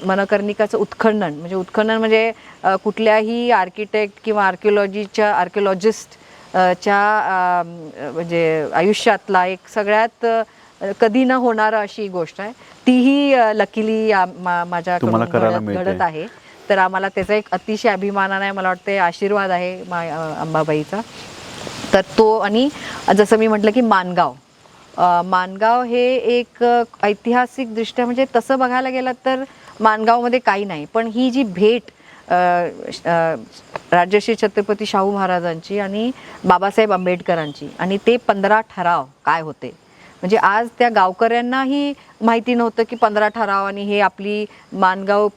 मनकर्णिकाचं उत्खनन म्हणजे कुठल्याही आर्किटेक्ट किंवा आर्किओलॉजिस्ट च्या म्हणजे आयुष्यातला एक सगळ्यात कधी न होणारा अशी गोष्ट आहे. तीही लकीली माझ्याकडून घडत आहे. तर आम्हाला त्याचा एक अतिशय अभिमानाने आहे, मला वाटते आशीर्वाद आहे अंबाबाईचा. तर तो, आणि जसं मी म्हटलं की माणगाव हे एक ऐतिहासिक दृष्ट्या, म्हणजे तसं बघायला गेलं तर माणगावमध्ये काही नाही, पण ही जी भेट राजर्षी छत्रपती शाहू महाराजांची आणि बाबासाहेब आंबेडकरांची, आणि ते 15 ठराव काय होते, म्हणजे आज त्या गावकऱ्यांनाही माहिती नव्हतं की 15 ठराव, आणि हे आपली माणगाव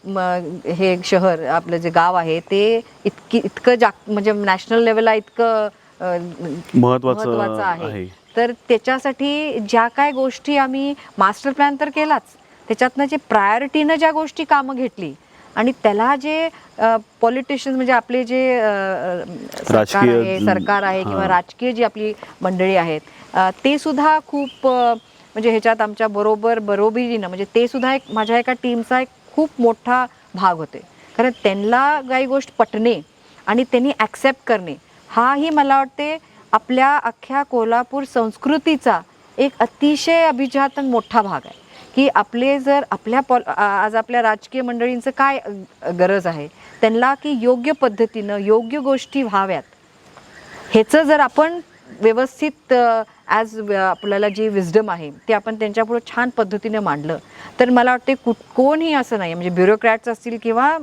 हे शहर, आपलं जे गाव आहे ते इतकं म्हणजे नॅशनल लेवलला इतकं महत्वाचं आहे. तर त्याच्यासाठी ज्या काय गोष्टी आम्ही मास्टर प्लॅन तर केलाच, त्याच्यातनं जे प्रायोरिटीनं ज्या गोष्टी कामं घेतली, आणि त्याला जे पॉलिटिशियन्स म्हणजे आपले जे सरकार आहे किंवा राजकीय जी आपली मंडळी आहेत, ते सुद्धा खूप म्हणजे ह्याच्यात आमच्या बरोबरीनं, म्हणजे ते सुद्धा एक माझ्या एका टीमचा एक खूप मोठा भाग होते. कारण त्यांना काही गोष्ट पटणे आणि त्यांनी ॲक्सेप्ट करणे, हाही मला वाटते आपल्या अख्ख्या कोल्हापूर संस्कृतीचा एक अतिशय अभिजात आणि मोठा भाग आहे. की आपले जर आज आपल्या राजकीय मंडळींचं काय गरज आहे, त्यांना की योग्य पद्धतीनं योग्य गोष्टी व्हाव्यात, ह्याचं जर आपण व्यवस्थित आपल्याला जी विजडम आहे ते आपण त्यांच्यापुढे छान पद्धतीने मांडलं, तर मला वाटते कोणही असं नाही, म्हणजे ब्युरोक्रॅट्स असतील किंवा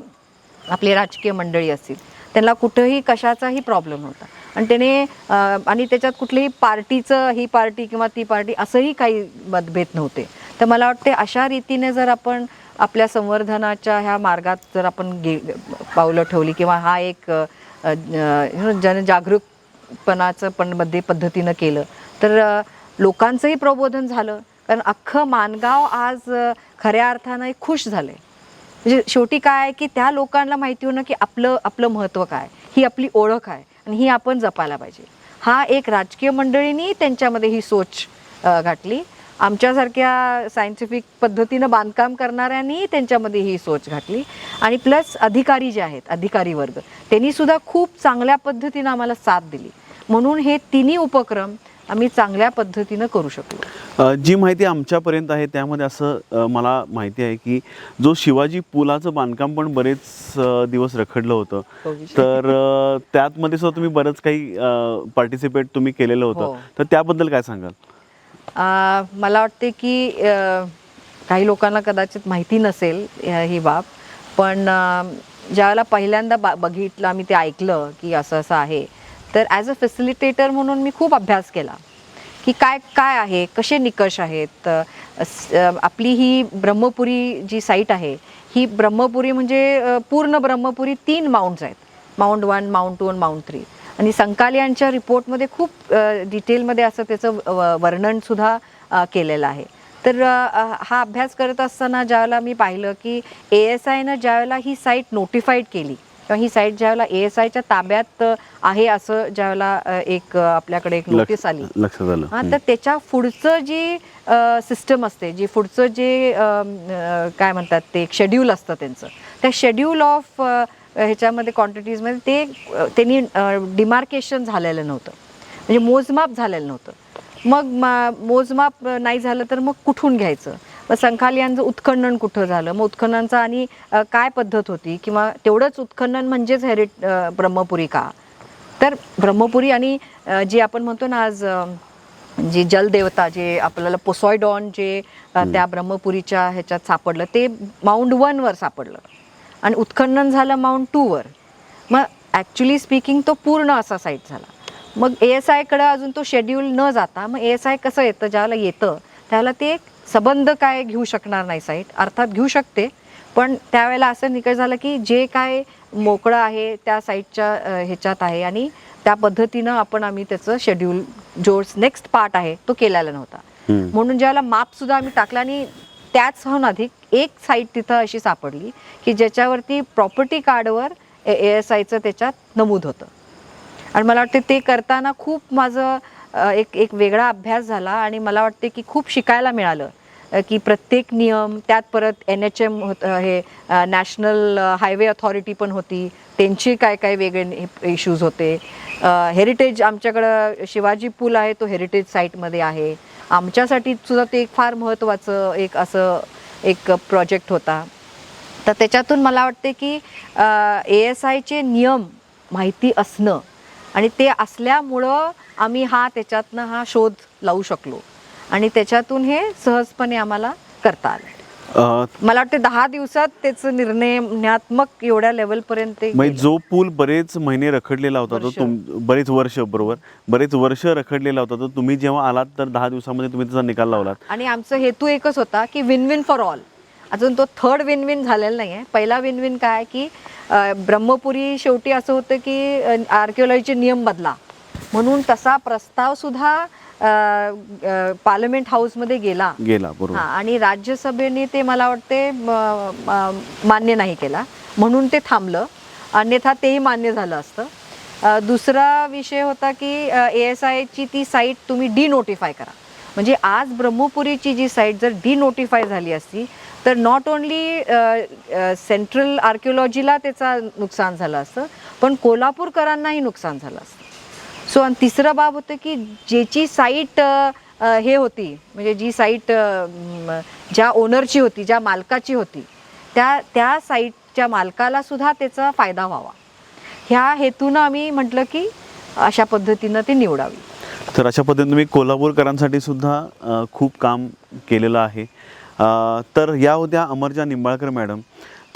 आपली राजकीय मंडळी असतील, त्यांना कुठंही कशाचाही प्रॉब्लेम नव्हता. आणि त्याने आणि त्याच्यात कुठलीही पार्टीचं, ही पार्टी किंवा ती पार्टी असंही काही मतभेद नव्हते. तर मला वाटते अशा रीतीने जर आपण आपल्या संवर्धनाच्या ह्या मार्गात जर आपण पावलं ठेवली, किंवा हा एक जनजागरूकपणाचं पण पद्धतीनं केलं, तर लोकांचंही प्रबोधन झालं. कारण अख्खं माणगाव आज खऱ्या अर्थानं खुश झालंय. म्हणजे शेवटी काय आहे की त्या लोकांना माहिती होणं की आपलं महत्त्व काय, ही आपली ओळख आहे आणि ही आपण जपायला पाहिजे. हा एक राजकीय मंडळींनी त्यांच्यामध्ये ही सोच घातली. आमच्यासारख्या सायंटिफिक पद्धतीनं बांधकाम करणाऱ्यांनी त्यांच्यामध्ये ही सोच घातली, आणि प्लस अधिकारी जे आहेत, अधिकारी वर्ग, त्यांनी सुद्धा खूप चांगल्या पद्धतीनं आम्हाला साथ दिली. म्हणून हे तिन्ही उपक्रम आम्ही चांगल्या पद्धतीनं करू शकलो. जी माहिती आमच्यापर्यंत आहे त्यामध्ये असं मला माहिती आहे की जो शिवाजी पुलाचं बांधकाम पण बरेच दिवस रखडलं होतं, तर त्यातमध्ये सुद्धा तुम्ही बरंच काही पार्टिसिपेट तुम्ही केलेलं होतं, तर त्याबद्दल काय सांगाल? मला वाटते की काही लोकांना कदाचित माहिती नसेल ही बाब, पण ज्यावेळेला पहिल्यांदा बघितलं, आम्ही ते ऐकलं की असं असं आहे, तर ॲज अ फॅसिलिटेटर म्हणून मी खूप अभ्यास केला की काय आहे, कसे निकष आहेत. आपली ही ब्रह्मपुरी जी साईट आहे, ही ब्रह्मपुरी म्हणजे पूर्ण ब्रह्मपुरी 3 माउंट्स आहेत, माउंट 1, माउंट 2, माउंट 3. आणि संकालियांच्या रिपोर्टमध्ये खूप डिटेलमध्ये असं त्याचं वर्णनसुद्धा केलेलं आहे. तर हा अभ्यास करत असताना ज्यावेळेला मी पाहिलं की ASIनं ज्यावेळेला ही साईट नोटिफाईड केली, किंवा ही साईट ज्यावेळेला ASIच्या ताब्यात आहे असं ज्यावेळेला एक आपल्याकडे एक नोटीस आली, लक्षात आलं. हां, तर त्याच्या पुढचं जी सिस्टम असते, जी पुढचं जे काय म्हणतात ते एक शेड्यूल असतं त्यांचं, त्या शेड्यूल ऑफ ह्याच्यामध्ये क्वांटिटीजमध्ये ते त्यांनी डिमार्केशन झालेलं नव्हतं, म्हणजे मोजमाप झालेलं नव्हतं. मग मोजमाप नाही झालं तर मग कुठून घ्यायचं, मग संखालियांचं उत्खनन कुठं झालं, मग उत्खननाचं आणि काय पद्धत होती, किंवा तेवढंच उत्खनन म्हणजेच ब्रह्मपुरी का. तर ब्रह्मपुरी आणि जी आपण म्हणतो ना आज जी जलदेवता, जे आपल्याला पोसॉयडॉन जे त्या ब्रह्मपुरीच्या ह्याच्यात सापडलं, ते माउंट 1 वर सापडलं आणि उत्खनन झालं माउंट 2 वर. मग ॲक्च्युली स्पीकिंग तो पूर्ण असा साईट झाला. मग ASIकडे अजून तो शेड्यूल न जाता मग ASI कसं येतं, ज्याला येतं त्याला ते एक सबंध काय घेऊ शकणार नाही साईट, अर्थात घेऊ शकते, पण त्यावेळेला असं निकष झालं की जे काय मोकळं आहे त्या साईटच्या ह्याच्यात आहे आणि त्या पद्धतीनं आम्ही त्याचं शेड्यूल जो नेक्स्ट पार्ट आहे तो केलेला नव्हता. म्हणून ज्यावेळेला मापसुद्धा आम्ही टाकला आणि त्याचहून अधिक एक साईट तिथं अशी सापडली की ज्याच्यावरती प्रॉपर्टी कार्डवर ASIचं त्याच्यात नमूद होतं. आणि मला वाटते ते करताना खूप माझं एक वेगळा अभ्यास झाला आणि मला वाटते की खूप शिकायला मिळालं की प्रत्येक नियम, त्यात परत NHM हे नॅशनल हायवे अथॉरिटी पण होती, त्यांची काय काय वेगळे इश्यूज होते. हेरिटेज आमच्याकडं शिवाजी पूल आहे तो हेरिटेज साईटमध्ये आहे, आमच्यासाठी सुद्धा ते एक फार महत्त्वाचं एक प्रोजेक्ट होता. तर त्याच्यातून मला वाटते की ASIचे नियम माहिती असणं आणि ते असल्यामुळं आम्ही त्याच्यातनं हा शोध लावू शकलो आणि त्याच्यातून हे सहजपणे आम्हाला करता आलं. मला वाटतं 10 दिवसात त्याचं निर्णयात्मक एवढ्या लेवलपर्यंत जो पूल बरेच महिने रखडलेला होता तो बरेच वर्ष बरेच वर्ष रखडलेला होता, तो तुम्ही जेव्हा आलात तर 10 दिवसामध्ये तुम्ही त्याचा निकाल लावलात. आणि आमचा हेतू एकच होता की विन विन फॉर ऑल. अजून तो थर्ड विन विन झालेला नाही आहे. पहिला विन विन काय की ब्रह्मपुरी शेवटी असं होतं की आर्किओलॉजीचे नियम बदला म्हणून तसा प्रस्ताव सुद्धा पार्लमेंट हाऊसमध्ये गेला बरोबर. आणि राज्यसभेने ते मला वाटते मान्य नाही केला म्हणून ते थांबलं, अन्यथा तेही मान्य झालं असतं. दुसरा विषय होता की ASIची ती साईट तुम्ही डिनोटिफाय करा. म्हणजे आज ब्रह्मपुरीची जी साईट जर डिनोटिफाय झाली असती तर नॉट ओन्ली सेंट्रल आर्किओलॉजीला त्याचा नुकसान झालं असतं, पण कोल्हापूरकरांनाही नुकसान झालं असतं. सो आणि तिसरं बाब होतं की ज्याची साईट हे होती, म्हणजे जी साईट ज्या ओनरची होती, ज्या मालकाची होती, त्या साईटच्या मालकाला सुद्धा त्याचा फायदा व्हावा, ह्या हेतूनं आम्ही म्हटलं की अशा पद्धतीनं ती निवडावी. तर अशा पद्धतीने तुम्ही कोल्हापूरकरांसाठी सुद्धा खूप काम केलेलं आहे. तर या होत्या अमरजा निंबाळकर मॅडम.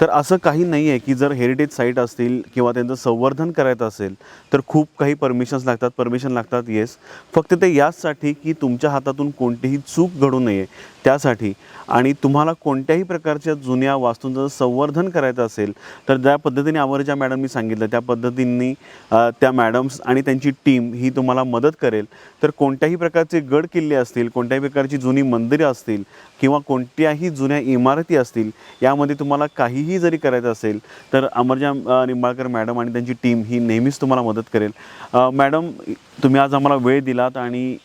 तर असं काही नाही आहे की जर हेरिटेज साईट असतील किंवा त्यांचं संवर्धन करायचं असेल तर खूप काही परमिशन लागतात येस, फक्त ते याचसाठी की तुमच्या हातातून कोणतीही चूक घडू नये त्यासाठी, आणि तुम्हाला कोणत्याही प्रकारच्या जुन्या वास्तूंचं संवर्धन करायचं असेल तर ज्या पद्धतीने अमरजा मॅडमनी सांगितलं त्या पद्धतींनी त्या मॅडम्स आणि त्यांची टीम ही तुम्हाला मदत करेल. तर कोणत्याही प्रकारचे गड किल्ले असतील, कोणत्याही प्रकारची जुनी मंदिरं असतील किंवा कोणत्याही जुन्या इमारती असतील, यामध्ये तुम्हाला काहीही जरी करायचं असेल तर अमरजा निंबाळकर मॅडम आणि त्यांची टीम ही नेहमीच तुम्हाला मदत करेल. मॅडम, तुम्ही आज आम्हाला वेळ दिलात आणि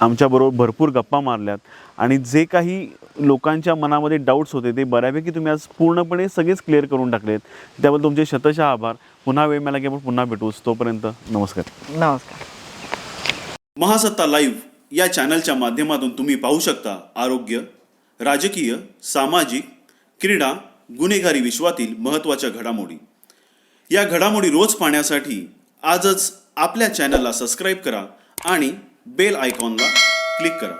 आमच्याबरोबर भरपूर गप्पा मारल्यात आणि जे काही लोकांच्या मनामध्ये डाऊट्स होते ते बऱ्यापैकी तुम्ही आज पूर्णपणे सगळेच क्लिअर करून टाकलेत. त्याबद्दल तुमचे शतशः आभार. पुन्हा वेळ मिळाला की आपण पुन्हा भेटूच. तोपर्यंत नमस्कार. महासत्ता लाईव्ह या चॅनलच्या माध्यमातून तुम्ही पाहू शकता आरोग्य, राजकीय, सामाजिक, क्रीडा, गुन्हेगारी विश्वातील महत्त्वाच्या घडामोडी. या घडामोडी रोज पाहण्यासाठी आजच आपल्या चॅनलला सबस्क्राईब करा आणि बेल आयकॉनला क्लिक करा.